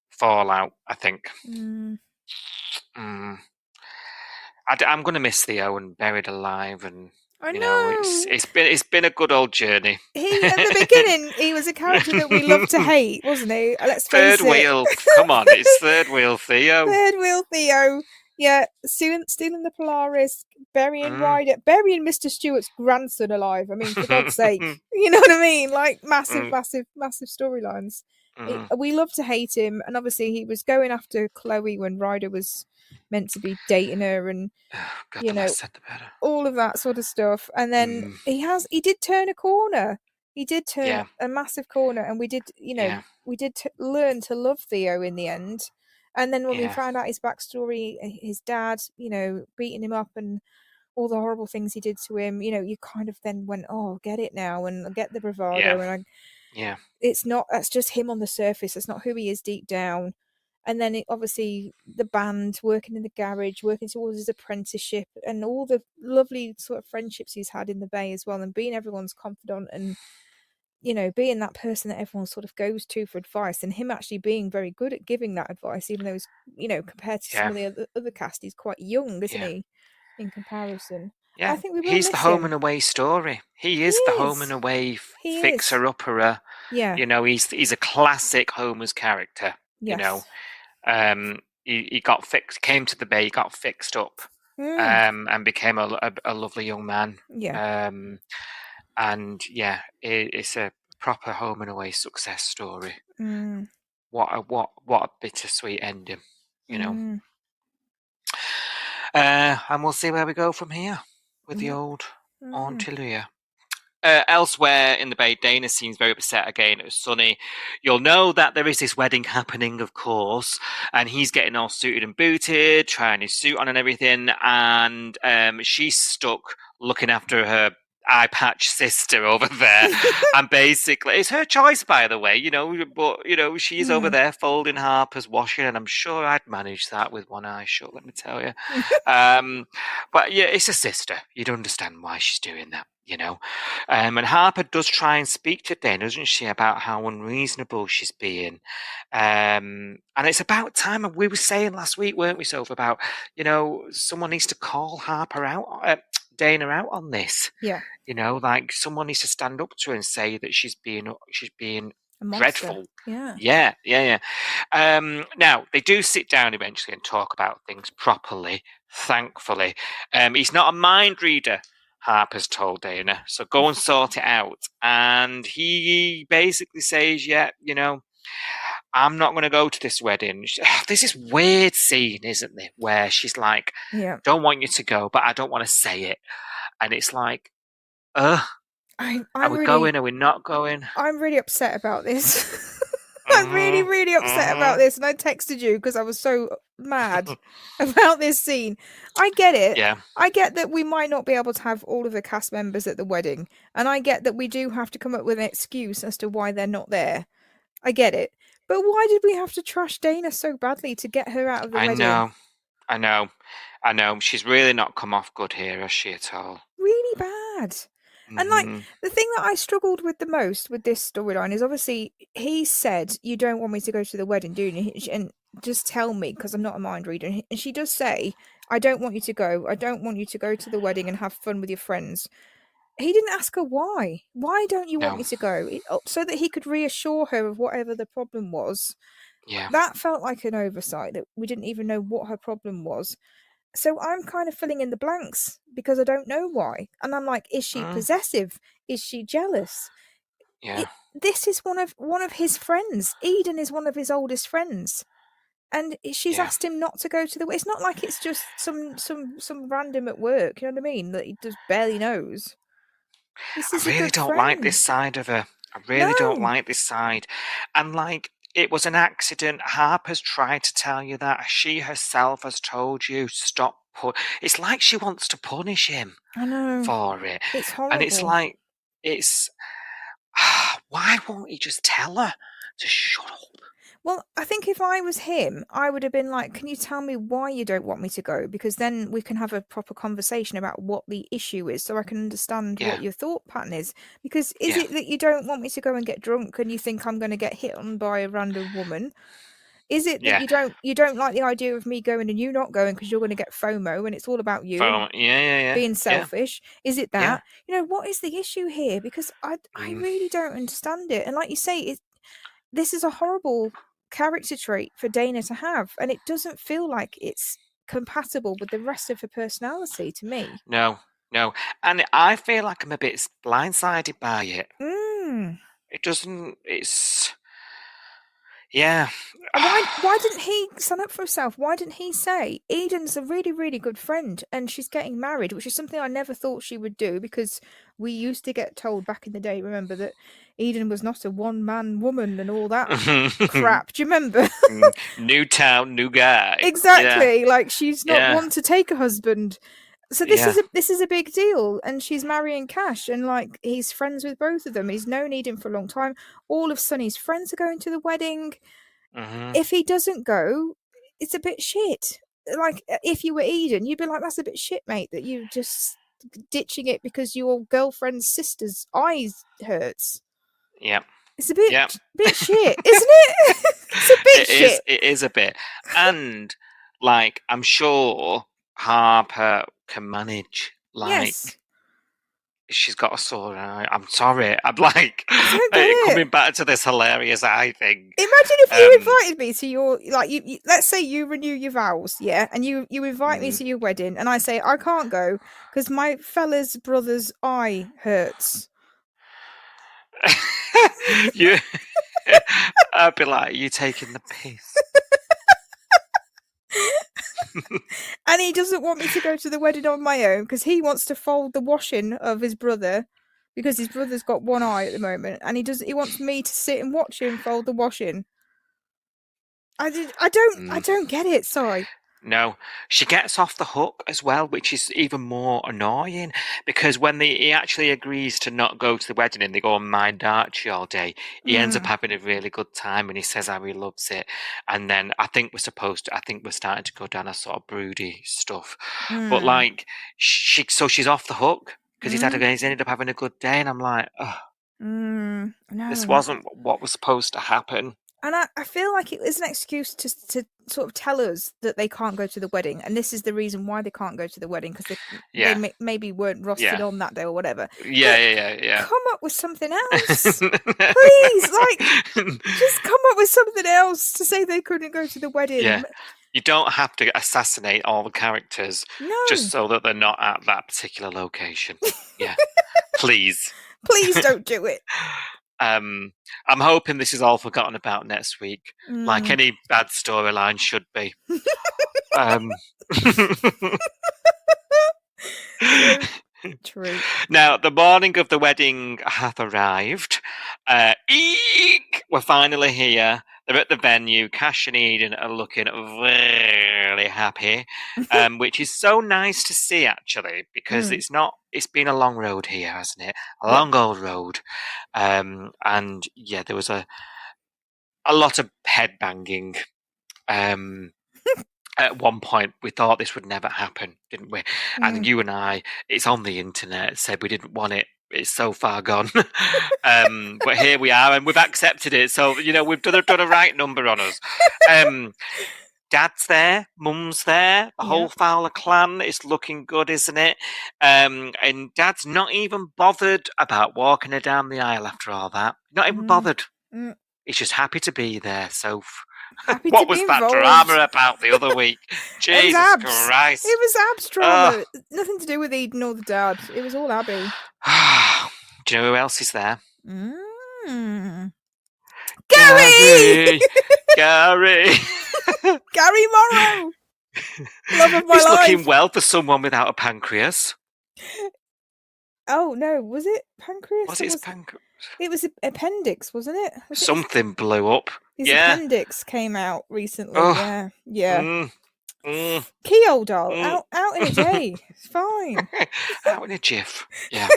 fallout, I think. I'm going to miss Theo and Buried Alive, and I know. It's been a good old journey. At the beginning, he was a character that we loved to hate, wasn't he? Let's face it. Third wheel. Come on, it's third wheel Theo. Third wheel Theo. Yeah, stealing the Polaris, burying Ryder, burying Mr. Stewart's grandson alive. I mean, for God's sake, you know what I mean? Like massive storylines. We love to hate him, and obviously he was going after Chloe when Ryder was meant to be dating her, and all of that sort of stuff. And then he did turn a corner. He did turn a massive corner, and we did learn to love Theo in the end. And then when we found out his backstory, his dad, beating him up and all the horrible things he did to him, you kind of then went, "Oh, get it now," and get the bravado. That's just him on the surface. That's not who he is deep down. And then obviously the band, working in the garage, working towards his apprenticeship, and all the lovely sort of friendships he's had in the Bay as well, and being everyone's confidant, and being that person that everyone sort of goes to for advice, and him actually being very good at giving that advice, even though he's, compared to some of the other cast, he's quite young, isn't he, in comparison? Yeah, I think we will he's miss the home him. and away story. He is the home and away fixer-upper. Yeah. He's a classic Homer's character. Yes. He got fixed, came to the Bay, got fixed up, and became a lovely young man. Yeah. And it's a proper home and away success story. What a bittersweet ending, And we'll see where we go from here with the old Auntie Leah. Elsewhere in the Bay, Dana seems very upset again at Sonny. You'll know that there is this wedding happening, of course, and he's getting all suited and booted, trying his suit on and everything, and she's stuck looking after her eye patch sister over there. And basically, it's her choice, by the way, but, she's over there folding Harper's washing, and I'm sure I'd manage that with one eye shut, let me tell you. But yeah, it's a sister. You'd understand why she's doing that. And Harper does try and speak to Dana, doesn't she, about how unreasonable she's being. And it's about time. And we were saying last week, weren't we, Sophie, about, someone needs to call Harper out, Dana out on this. Yeah. Like someone needs to stand up to her and say that she's being A monster. dreadful. Yeah. Yeah. Now, they do sit down eventually and talk about things properly, thankfully. He's not a mind reader, Harper's told Dana, so go and sort it out. And he basically says, I'm not going to go to this wedding. There's this weird scene, isn't there, where she's like, don't want you to go, but I don't want to say it. And it's like, are we going? Are we not going? I'm really upset about this. I'm really, really upset about this. And I texted you because I was so mad about this scene. I get it. Yeah. I get that we might not be able to have all of the cast members at the wedding. And I get that we do have to come up with an excuse as to why they're not there. I get it. But why did we have to trash Dana so badly to get her out of the wedding? I know. She's really not come off good here, has she, at all? Really bad. And the thing that I struggled with the most with this storyline is obviously he said, you don't want me to go to the wedding, do you? And just tell me because I'm not a mind reader. And she does say, I don't want you to go. I don't want you to go to the wedding and have fun with your friends. He didn't ask her why. Why don't you want me to go? So that he could reassure her of whatever the problem was. Yeah. That felt like an oversight that we didn't even know what her problem was. So I'm kind of filling in the blanks because I don't know why. And I'm like, is she possessive? Is she jealous? Yeah. This is one of his friends. Eden is one of his oldest friends. And she's asked him not to go to the... It's not like it's just some random at work, you know what I mean? That he just barely knows. This is I really don't like this side of her. I really don't like this side. And it was an accident. Harper's tried to tell you that. She herself has told you, stop. It's like she wants to punish him. I know. For it. It's horrible. And it's like, why won't he just tell her to shut up? Well, I think if I was him, I would have been like, can you tell me why you don't want me to go? Because then we can have a proper conversation about what the issue is so I can understand what your thought pattern is. Because is it that you don't want me to go and get drunk and you think I'm going to get hit on by a random woman? Is it that you don't like the idea of me going and you not going because you're going to get FOMO and it's all about you being selfish? Is it that? What is the issue here? Because I really don't understand it. And like you say, this is a horrible character trait for Dana to have, and it doesn't feel like it's compatible with the rest of her personality to me. No, and I feel like I'm a bit blindsided by it. It doesn't. It's Why didn't he stand up for himself? Why didn't he say Eden's a really, really good friend and she's getting married, which is something I never thought she would do because we used to get told back in the day, remember, that Eden was not a one-man woman and all that crap. Do you remember? New town, new guy. Exactly. Like she's not one to take a husband. So this is a big deal, and she's marrying Cash, and like he's friends with both of them. He's known Eden for a long time. All of Sonny's friends are going to the wedding. If he doesn't go, it's a bit shit. Like if you were Eden, you'd be like, "That's a bit shit, mate. That you just ditching it because your girlfriend's sister's eyes hurts." Yeah, it's a bit shit, isn't it? It's a bit shit. It is a bit, and like I'm sure Harper can manage. She's got a sore eye. I'm sorry. I'm like coming back to this hilarious eye thing. Imagine if you invited me to your you let's say you renew your vows, and you invite me to your wedding, and I say I can't go because my fella's brother's eye hurts. I'd be like, you taking the piss? And he doesn't want me to go to the wedding on my own because he wants to fold the washing of his brother because his brother's got one eye at the moment, and he wants me to sit and watch him fold the washing. I don't get it. Sorry. No, she gets off the hook as well, which is even more annoying because when he actually agrees to not go to the wedding and they go on Mind Archie all day, he ends up having a really good time and he says how he loves it. And then I think we're starting to go down a sort of broody stuff. But like, she's off the hook because he's ended up having a good day, and I'm like, oh, No. this wasn't what was supposed to happen. And I feel like it was an excuse to sort of tell us that they can't go to the wedding, and this is the reason why they can't go to the wedding because they maybe weren't rostered on that day or whatever. Yeah. Come up with something else, please. Like, just come up with something else to say they couldn't go to the wedding. Yeah. You don't have to assassinate all the characters just so that they're not at that particular location. Yeah, please. Please don't do it. I'm hoping this is all forgotten about next week, like any bad storyline should be. True. Now, the morning of the wedding hath arrived. Eek! We're finally here. They're at the venue. Cash and Eden are looking really happy, which is so nice to see, actually, because it's been a long road here, hasn't it? A long old road. And yeah, there was a lot of head banging. At one point, we thought this would never happen, didn't we? And you and I, it's on the internet, said we didn't want it. It's so far gone. But here we are, and we've accepted it. So, we've done a right number on us. Dad's there, Mum's there, the whole Fowler clan is looking good, isn't it? And Dad's not even bothered about walking her down the aisle after all that. Not even bothered. He's just happy to be there, Soph. What was that drama about the other week? Jesus Christ. It was Ab's drama. Nothing to do with Eden or the dad. It was all Abby. Do you know who else is there? Gary! Gary Morrow! Love of my He's life. looking well for someone without a pancreas. Oh, no. Was it pancreas? Was it his pancreas? It was appendix, wasn't it? Something blew up. His appendix came out recently. Oh. Yeah. Keyhole doll, out in a day. It's fine. Out in a jiff. Yeah.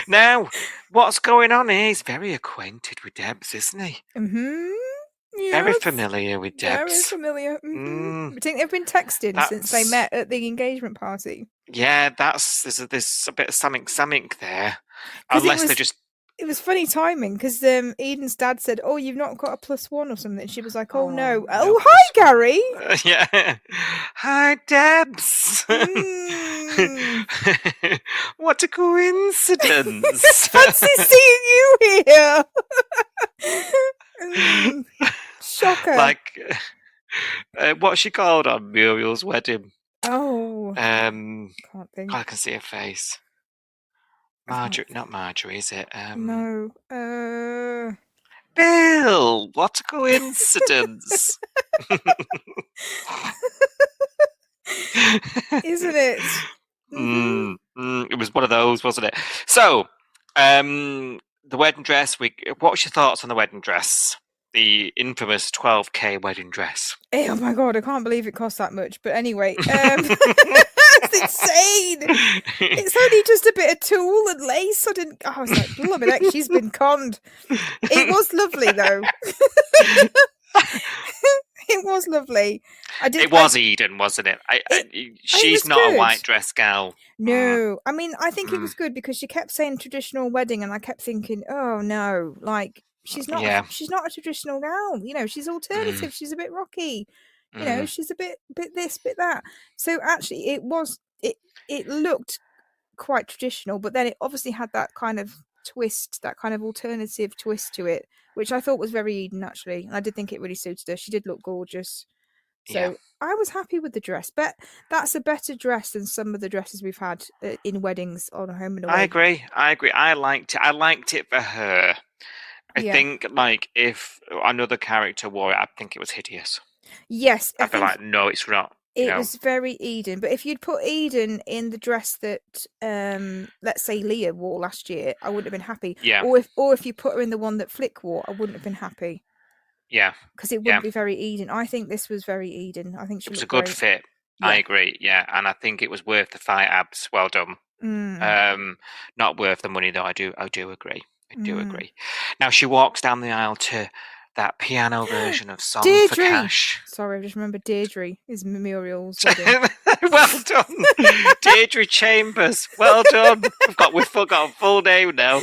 Now, what's going on here? He's very acquainted with Debs, isn't he? Yes. Very familiar with Debs. Very familiar. I think they've been texting since they met at the engagement party. Yeah, there's a bit of something there. Unless they're just... It was funny timing because Eden's dad said, "Oh, you've not got a +1 or something." And she was like, "Oh no! Oh, hi, Gary." Yeah. Hi, Debs. What a coincidence! Fancy seeing you here. Shocker. Like, what's she called on Muriel's wedding? Oh. Can't think. I can see her face. Not Marjorie, is it? No. Bill! What a coincidence! Isn't it? It was one of those, wasn't it? So, the wedding dress. What was your thoughts on the wedding dress? The infamous 12K wedding dress. Hey, oh my god, I can't believe it cost that much. But anyway, it's insane. It's only just a bit of tulle and lace. I was like, blooming heck, she's been conned. It was lovely though. It was lovely. It was Eden, wasn't it? She's not a white dress gal. No, I mean, I think it was good because she kept saying traditional wedding, and I kept thinking, oh no, like. She's not a traditional gal, she's alternative, she's a bit rocky, she's a bit this, bit that. So actually it looked quite traditional, but then it obviously had that kind of twist, that kind of alternative twist to it, which I thought was very Eden actually. And I did think it really suited her. She did look gorgeous. So I was happy with the dress, but that's a better dress than some of the dresses we've had in weddings on Home and Away. I agree. I liked it. I liked it for her. I think, like, if another character wore it, I'd think it was hideous. Yes, I I'd be think like, no, it's not. You it know, was very Eden. But if you'd put Eden in the dress that, let's say Leah wore last year, I wouldn't have been happy. yeah, Or if you put her in the one that Flick wore, I wouldn't have been happy yeah, because it yeah. wouldn't be very Eden. I think this was very Eden. I think It she was a looked good great. fit. Yeah. I agree. Yeah, and I think it was worth the fight. Abs, well done. Not worth the money though. I do agree. I do agree. Now she walks down the aisle to that piano version of "Song for Deirdre. Cash." Sorry, I just remembered Deirdre is Muriel's wedding. Well done, Deirdre Chambers. Well done. We've got a full name now.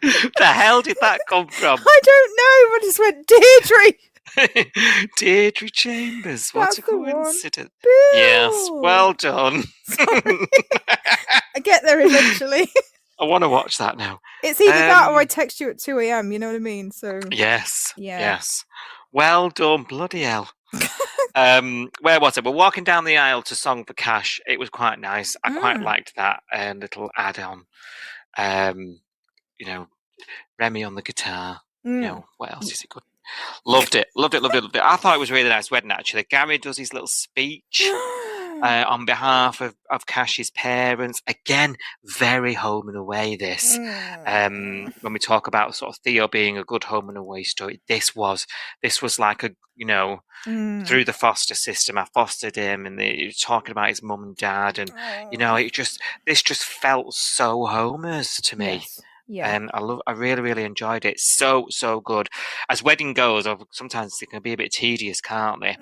The hell did that come from? I don't know. I just went Deirdre. Deirdre Chambers. What That's a the one. coincidence. Bill. Yes, well done. Sorry. I get there eventually. I want to watch that now. It's either that or I text you at 2 a.m. You know what I mean? So Yes. Yeah. Yes. Well done. Bloody hell. Where was it? We're walking down the aisle to "Song for Cash." It was quite nice. I quite liked that little add-on. You know, Remy on the guitar. You know, what else is it good? Loved it. Loved it. Loved it. Loved it. I thought it was a really nice wedding, actually. Gary does his little speech on behalf of Cash's parents. Again, very home and away, this. When we talk about sort of Theo being a good home and away story, this was like a, through the foster system. I fostered him, and talking about his mum and dad, and this just felt so homers to me. Yes. Yeah. I really, really enjoyed it. So good. As wedding goes, sometimes they can be a bit tedious, can't they?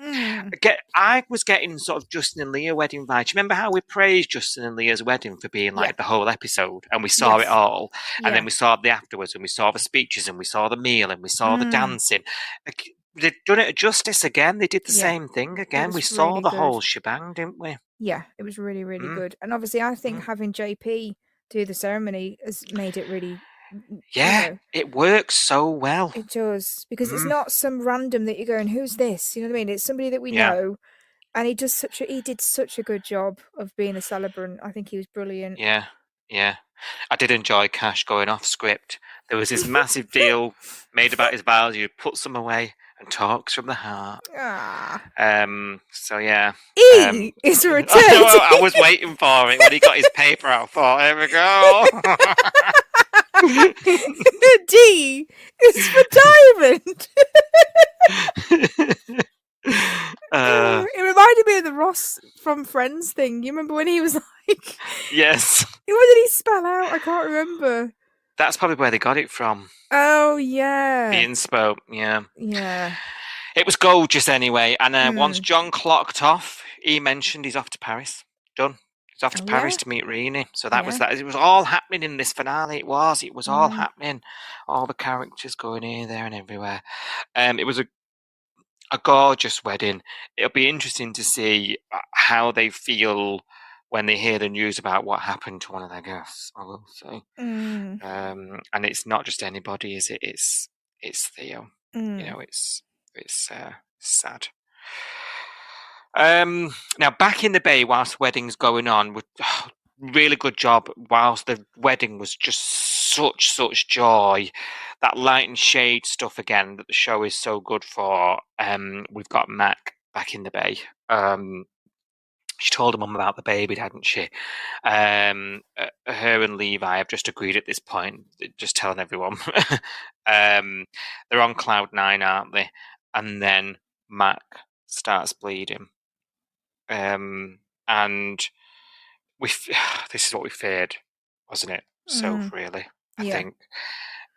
I was getting sort of Justin and Leah wedding vibes. Do you remember how we praised Justin and Leah's wedding for being like the whole episode, and we saw it all, and then we saw the afterwards, and we saw the speeches, and we saw the meal, and we saw the dancing. They've done it justice again. They did the same thing again. We saw really the good. whole shebang, didn't we? Yeah, it was really, really good. And obviously, I think having JP do the ceremony has made it really. It works so well. It does, because it's not some random that you're going, who's this? You know what I mean? It's somebody that we know, and he did such a good job of being a celebrant. I think he was brilliant. Yeah. I did enjoy Cash going off script. There was this massive deal made about his vows. He puts them away and talks from the heart. So yeah. Is a return. I was waiting for it when he got his paper out. I thought, here we go. D is for diamond. It reminded me of the Ross from Friends thing. You remember when he was like, yes. What did he spell out? I can't remember. That's probably where they got it from. Oh yeah. The inspo, yeah. Yeah. It was gorgeous anyway. And once John clocked off, he mentioned he's off to Paris. Done. He's off to Paris to meet Rini. So that was that. It was all happening in this finale. It was all happening. All the characters going here, there, and everywhere. It was a gorgeous wedding. It'll be interesting to see how they feel when they hear the news about what happened to one of their guests, I will say. And it's not just anybody, is it? It's Theo. It's sad. Now back in the bay whilst the wedding's going on, really good job. Whilst the wedding was just such joy, that light and shade stuff again that the show is so good for. We've got Mac back in the bay. She told her mum about the baby, hadn't she? Her and Levi have just agreed at this point, just telling everyone. They're on cloud 9, aren't they? And then Mac starts bleeding. And this is what we feared, wasn't it? So really, I think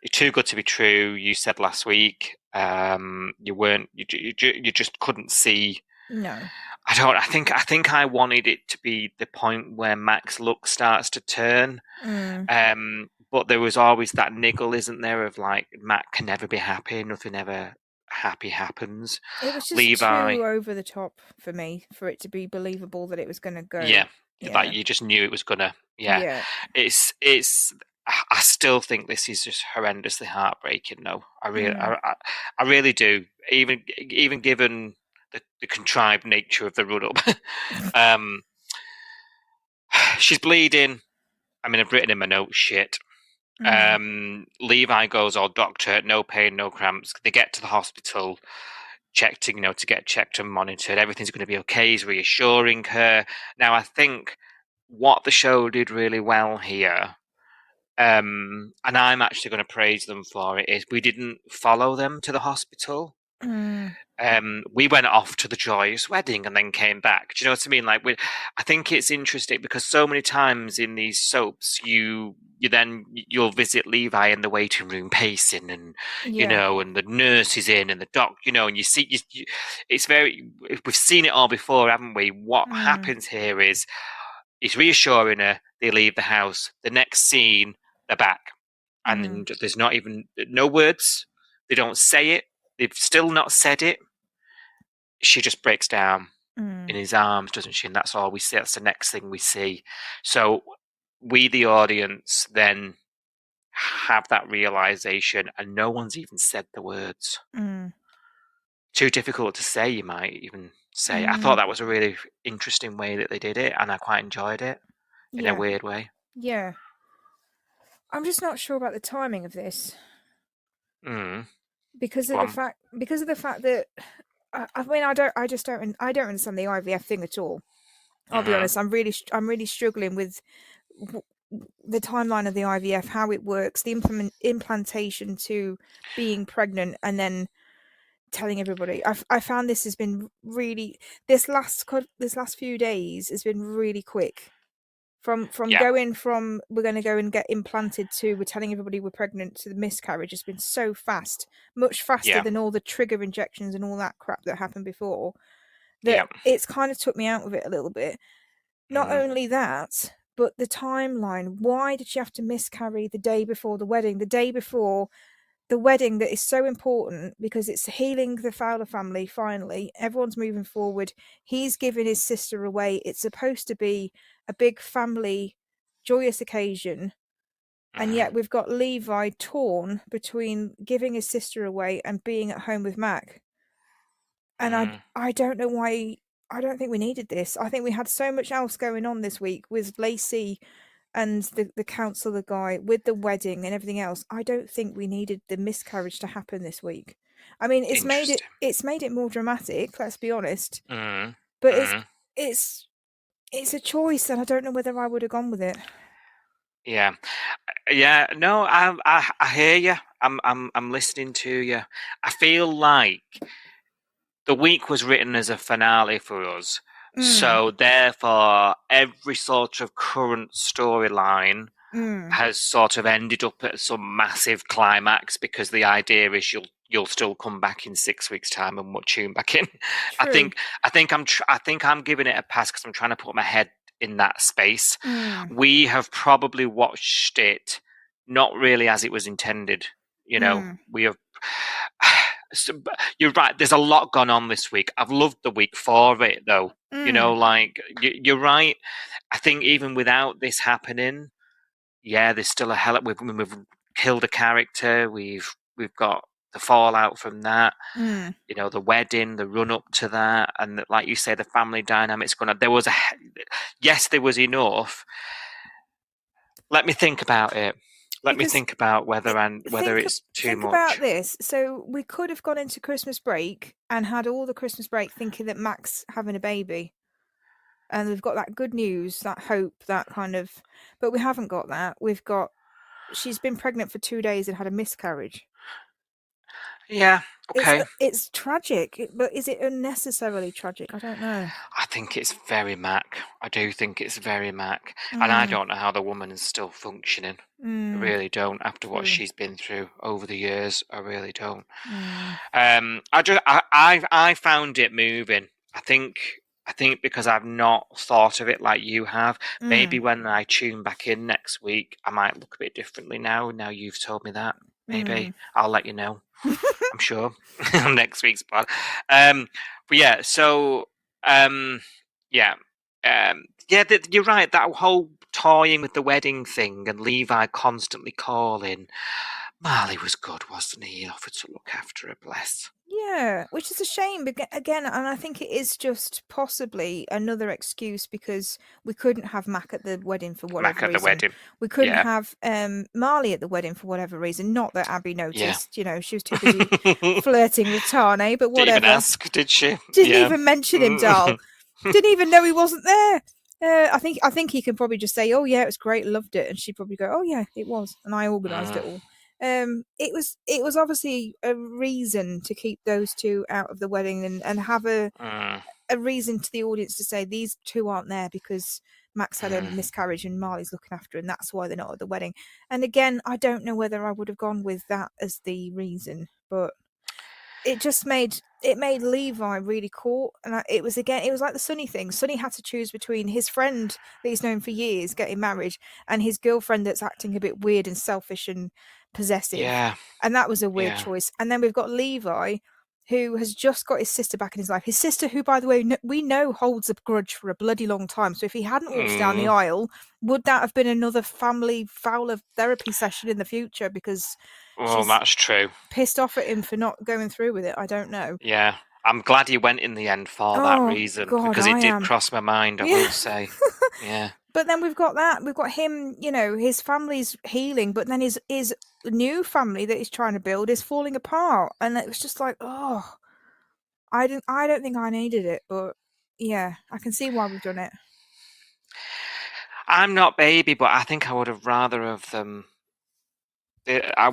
you're too good to be true. You said last week, you weren't. You just couldn't see. No. I think I wanted it to be the point where Mac's look starts to turn. But there was always that niggle, isn't there, of like Mac can never be happy. Nothing ever happy happens. It was just Levi, too over the top for me for it to be believable that it was going to go. Yeah. Like you just knew it was gonna. Yeah. It's. I still think this is just horrendously heartbreaking. though. I really do. Even given the contrived nature of the run up. She's bleeding. I mean, I've written in my notes shit. Levi goes, doctor, no pain, no cramps. They get to the hospital. checked, to get checked and monitored. Everything's going to be okay. He's reassuring her. Now, I think what the show did really well here, and I'm actually going to praise them for it, is we didn't follow them to the hospital. We went off to the joyous wedding and then came back. Do you know what I mean? Like, I think it's interesting because so many times in these soaps, you'll visit Levi in the waiting room pacing, and and the nurse is in, and the doc, and you see, it's we've seen it all before, haven't we? What happens here is he's reassuring her. They leave the house. The next scene, they're back, and there's not even no words. They don't say it. They've still not said it. She just breaks down in his arms, doesn't she? And that's all we see. That's the next thing we see. So we, the audience, then have that realization, and no one's even said the words. Too difficult to say, you might even say. I thought that was a really interesting way that they did it, and I quite enjoyed it in a weird way. Yeah. I'm just not sure about the timing of this. Because of the fact that I don't understand the IVF thing at all. I'll be honest. I'm really struggling with the timeline of the IVF, how it works, the implantation to being pregnant, and then telling everybody. I found this has been really this last few days has been really quick. From going from we're going to go and get implanted to we're telling everybody we're pregnant to the miscarriage has been so fast, much faster than all the trigger injections and all that crap that happened before. That it's kind of took me out of it a little bit. Not only that, but the timeline. Why did she have to miscarry the day before the wedding? The day before the wedding that is so important because it's healing the Fowler family. Finally, everyone's moving forward. He's giving his sister away. It's supposed to be a big family joyous occasion, and yet we've got Levi torn between giving his sister away and being at home with Mac. And I don't know why. I don't think we needed this. I think we had so much else going on this week with Lacey and the counsellor guy, with the wedding and everything else. I don't think we needed the miscarriage to happen this week. I mean, it's made it more dramatic. Let's be honest. But it's a choice, and I don't know whether I would have gone with it. Yeah. No, I hear you. I'm listening to you. I feel like the week was written as a finale for us. So therefore, every sort of current storyline has sort of ended up at some massive climax, because the idea is you'll still come back in 6 weeks' time and we'll tune back in. True. I think I'm giving it a pass because I'm trying to put my head in that space. We have probably watched it not really as it was intended. We have. You're right. There's a lot gone on this week. I've loved the week for it, though. You're right. I think even without this happening, there's still a hell. We've killed a character. We've got the fallout from that. The wedding, the run up to that, and like you say, the family dynamics going on. There was enough. Let me think about it. Let me think about whether it's too much. Think about this. So we could have gone into Christmas break and had all the Christmas break thinking that Mac's having a baby. And we've got that good news, that hope, that kind of... But we haven't got that. She's been pregnant for 2 days and had a miscarriage. Yeah, okay. It's tragic, but is it unnecessarily tragic? I don't know. I think it's very Mac. I do think it's very Mac. And I don't know how the woman is still functioning. I really don't, after what she's been through over the years. I really don't. I found it moving. I think because I've not thought of it like you have. Maybe when I tune back in next week, I might look a bit differently now. Now you've told me that. Maybe I'll let you know. I'm sure on next week's pod. You're right. That whole toying with the wedding thing and Levi constantly calling, Marley was good, wasn't he? He offered to look after her, bless. Yeah, which is a shame again, and I think it is just possibly another excuse because we couldn't have Mac at the wedding for Mac whatever at the reason. wedding. We couldn't Yeah. have Marley at the wedding for whatever reason. Not that Abby noticed, Yeah. she was too busy flirting with Tane, but Didn't whatever. even ask, did she? Didn't Yeah. even mention him, doll. Didn't even know he wasn't there. I think he can probably just say, "Oh yeah, it was great, loved it," and she'd probably go, "Oh yeah, it was," and I organised it all. It was obviously a reason to keep those two out of the wedding and have a reason to the audience to say these two aren't there because Max had a miscarriage and Marley's looking after her, and that's why they're not at the wedding. And again, I don't know whether I would have gone with that as the reason, but it just made Levi really caught, and it was like the Sonny thing. Sonny had to choose between his friend that he's known for years getting married and his girlfriend that's acting a bit weird and selfish and possessive. Yeah. And that was a weird Yeah. choice. And then we've got Levi, who has just got his sister back in his life. His sister, who, by the way, we know holds a grudge for a bloody long time. So if he hadn't walked down the aisle, would that have been another family Fowler therapy session in the future? Because Well, that's true. pissed off at him for not going through with it. I don't know. Yeah. I'm glad he went in the end for that reason. God, because it did cross my mind, I will say. Yeah. But then we've got him, his family's healing, but then his new family that he's trying to build is falling apart. And it was just like, oh, I don't think I needed it, but yeah, I can see why we've done it. I'm not baby, but I think I would have rather of them. I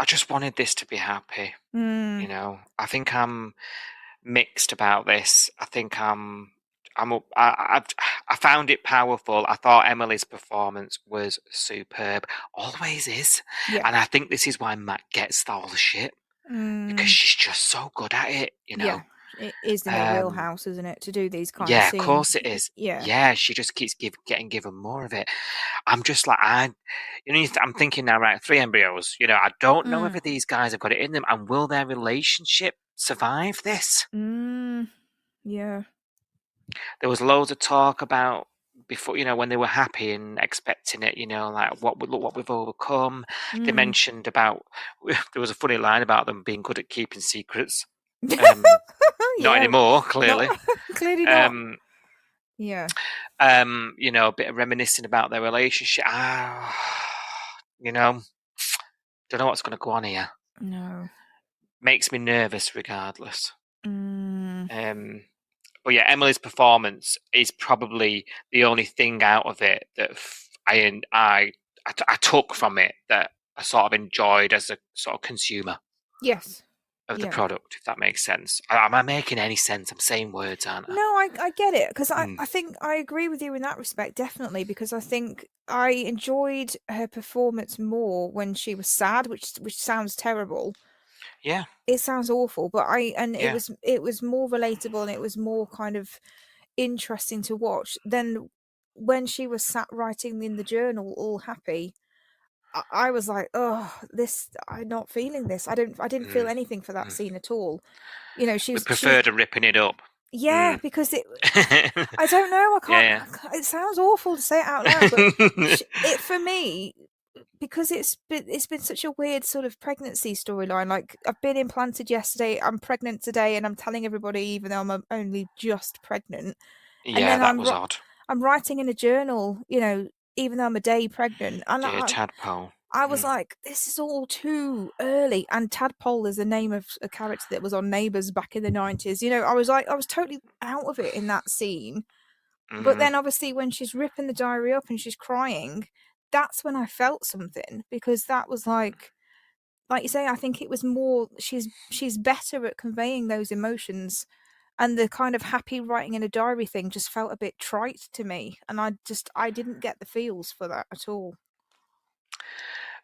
just wanted this to be happy. I think I'm mixed about this. I think I found it powerful. I thought Emily's performance was superb. Always is. Yeah. And I think this is why Matt gets all the shit. Because she's just so good at it, Yeah. It is in their wheelhouse, isn't it, to do these kind of scenes? Yeah, of course it is. Yeah, she just keeps getting given more of it. I'm just like, I'm thinking now, right, 3 embryos. I don't know whether these guys have got it in them, and will their relationship survive this? Yeah. There was loads of talk about before, when they were happy and expecting it, like what we've overcome. They mentioned about there was a funny line about them being good at keeping secrets. Not anymore, clearly. Clearly not. Yeah. A bit of reminiscing about their relationship. Don't know what's going to go on here. No. Makes me nervous, regardless. But yeah, Emily's performance is probably the only thing out of it that I took from it that I sort of enjoyed as a sort of consumer. Yes. Of the product, if that makes sense. Am I making any sense? I'm saying words, aren't I? No, I get it, because I think I agree with you in that respect, definitely, because I think I enjoyed her performance more when she was sad, which sounds terrible. Yeah. It sounds awful, but it was more relatable and it was more kind of interesting to watch than when she was sat writing in the journal all happy. I was like, oh, I'm not feeling this. I didn't feel anything for that scene at all. We preferred her ripping it up. Yeah, because I don't know. I can't. Yeah. It sounds awful to say it out loud, but it for me, because it's been such a weird sort of pregnancy storyline. Like, I've been implanted yesterday, I'm pregnant today, and I'm telling everybody, even though I'm only just pregnant. Yeah, and then that was odd. I'm writing in a journal, even though I'm a day pregnant. And Dear Tadpole. I was like, this is all too early. And Tadpole is the name of a character that was on Neighbours back in the 90s. I was like, I was totally out of it in that scene. But then obviously when she's ripping the diary up and she's crying, that's when I felt something, because that was like you say, I think it was more, she's better at conveying those emotions. And the kind of happy writing in a diary thing just felt a bit trite to me. And I didn't get the feels for that at all.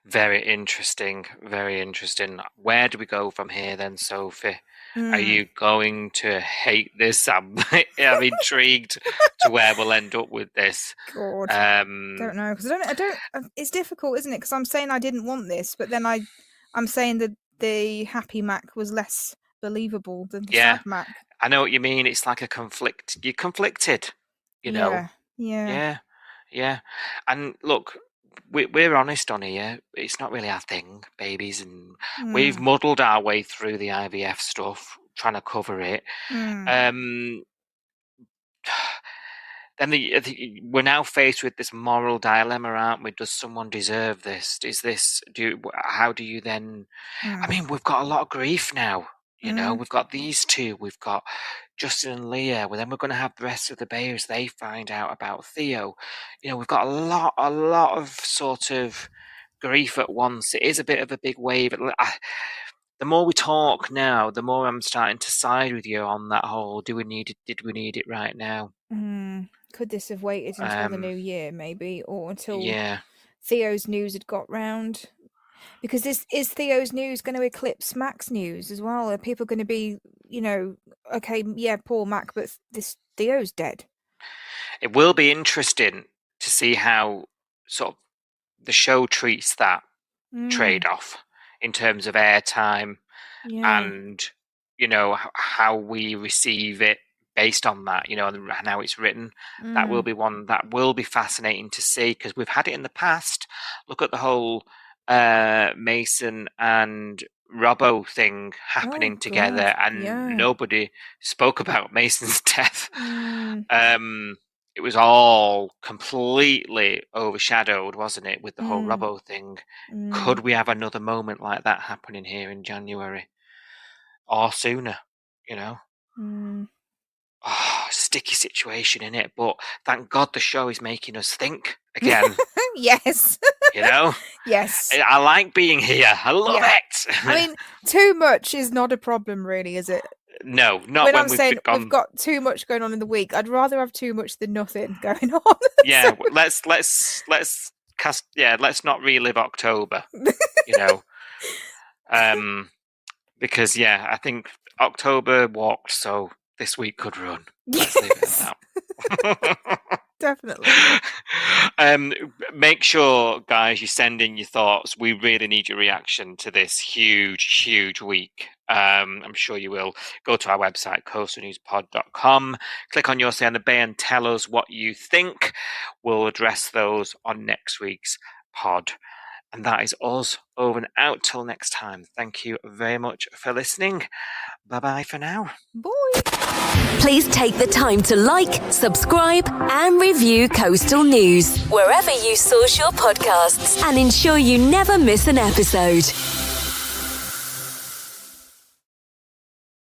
Very interesting. Very interesting. Where do we go from here then, Sophie? Are you going to hate this? I'm intrigued to where we'll end up with this. God, don't know, because I don't. It's difficult, isn't it? Because I'm saying I didn't want this, but then I'm saying that the happy Mac was less believable than the sad Mac. I know what you mean. It's like a conflict. You're conflicted, Yeah. Yeah. And look, we're honest on here. It's not really our thing, babies, and we've muddled our way through the IVF stuff, trying to cover it. Then we're now faced with this moral dilemma, aren't we? Does someone deserve this? How do you then? I mean, we've got a lot of grief now. You know, we've got these two. We've got Justin and Leah. Well, then we're going to have the rest of the babes. They find out about Theo. You know, we've got a lot of sort of grief at once. It is a bit of a big wave. The more we talk now, the more I'm starting to side with you on that whole. Did we need it right now? Could this have waited until the new year, maybe, or until Yeah. Theo's news had got round? Because is Theo's news going to eclipse Mac's news as well? Are people going to be, okay, yeah, poor Mac, but this Theo's dead? It will be interesting to see how sort of the show treats that trade-off in terms of airtime and, how we receive it based on that, and how it's written. That will be one that will be fascinating to see, because we've had it in the past. Look at the whole Mason and Robbo thing happening together, and nobody spoke about Mason's death. It was all completely overshadowed, wasn't it, with the whole Robbo thing? Could we have another moment like that happening here in January or sooner? Sticky situation, in it, but thank God the show is making us think again. Yes. Yes. I like being here. I love it. I mean, too much is not a problem, really, is it? No, not when I'm saying we've got too much going on in the week. I'd rather have too much than nothing going on. Yeah, let's cast. Yeah, let's not relive October. Because I think October walked, so this week could run. Let's leave it at that. Definitely. Make sure, guys, you send in your thoughts. We really need your reaction to this huge week. I'm sure you will. Go to our website, coastalnewspod.com. Click on Your Say on the Bay and tell us what you think. We'll address those on next week's pod. And that is us, over and out till next time. Thank you very much for listening. Bye-bye for now. Bye. Please take the time to like, subscribe, and review Coastal News wherever you source your podcasts, and ensure you never miss an episode.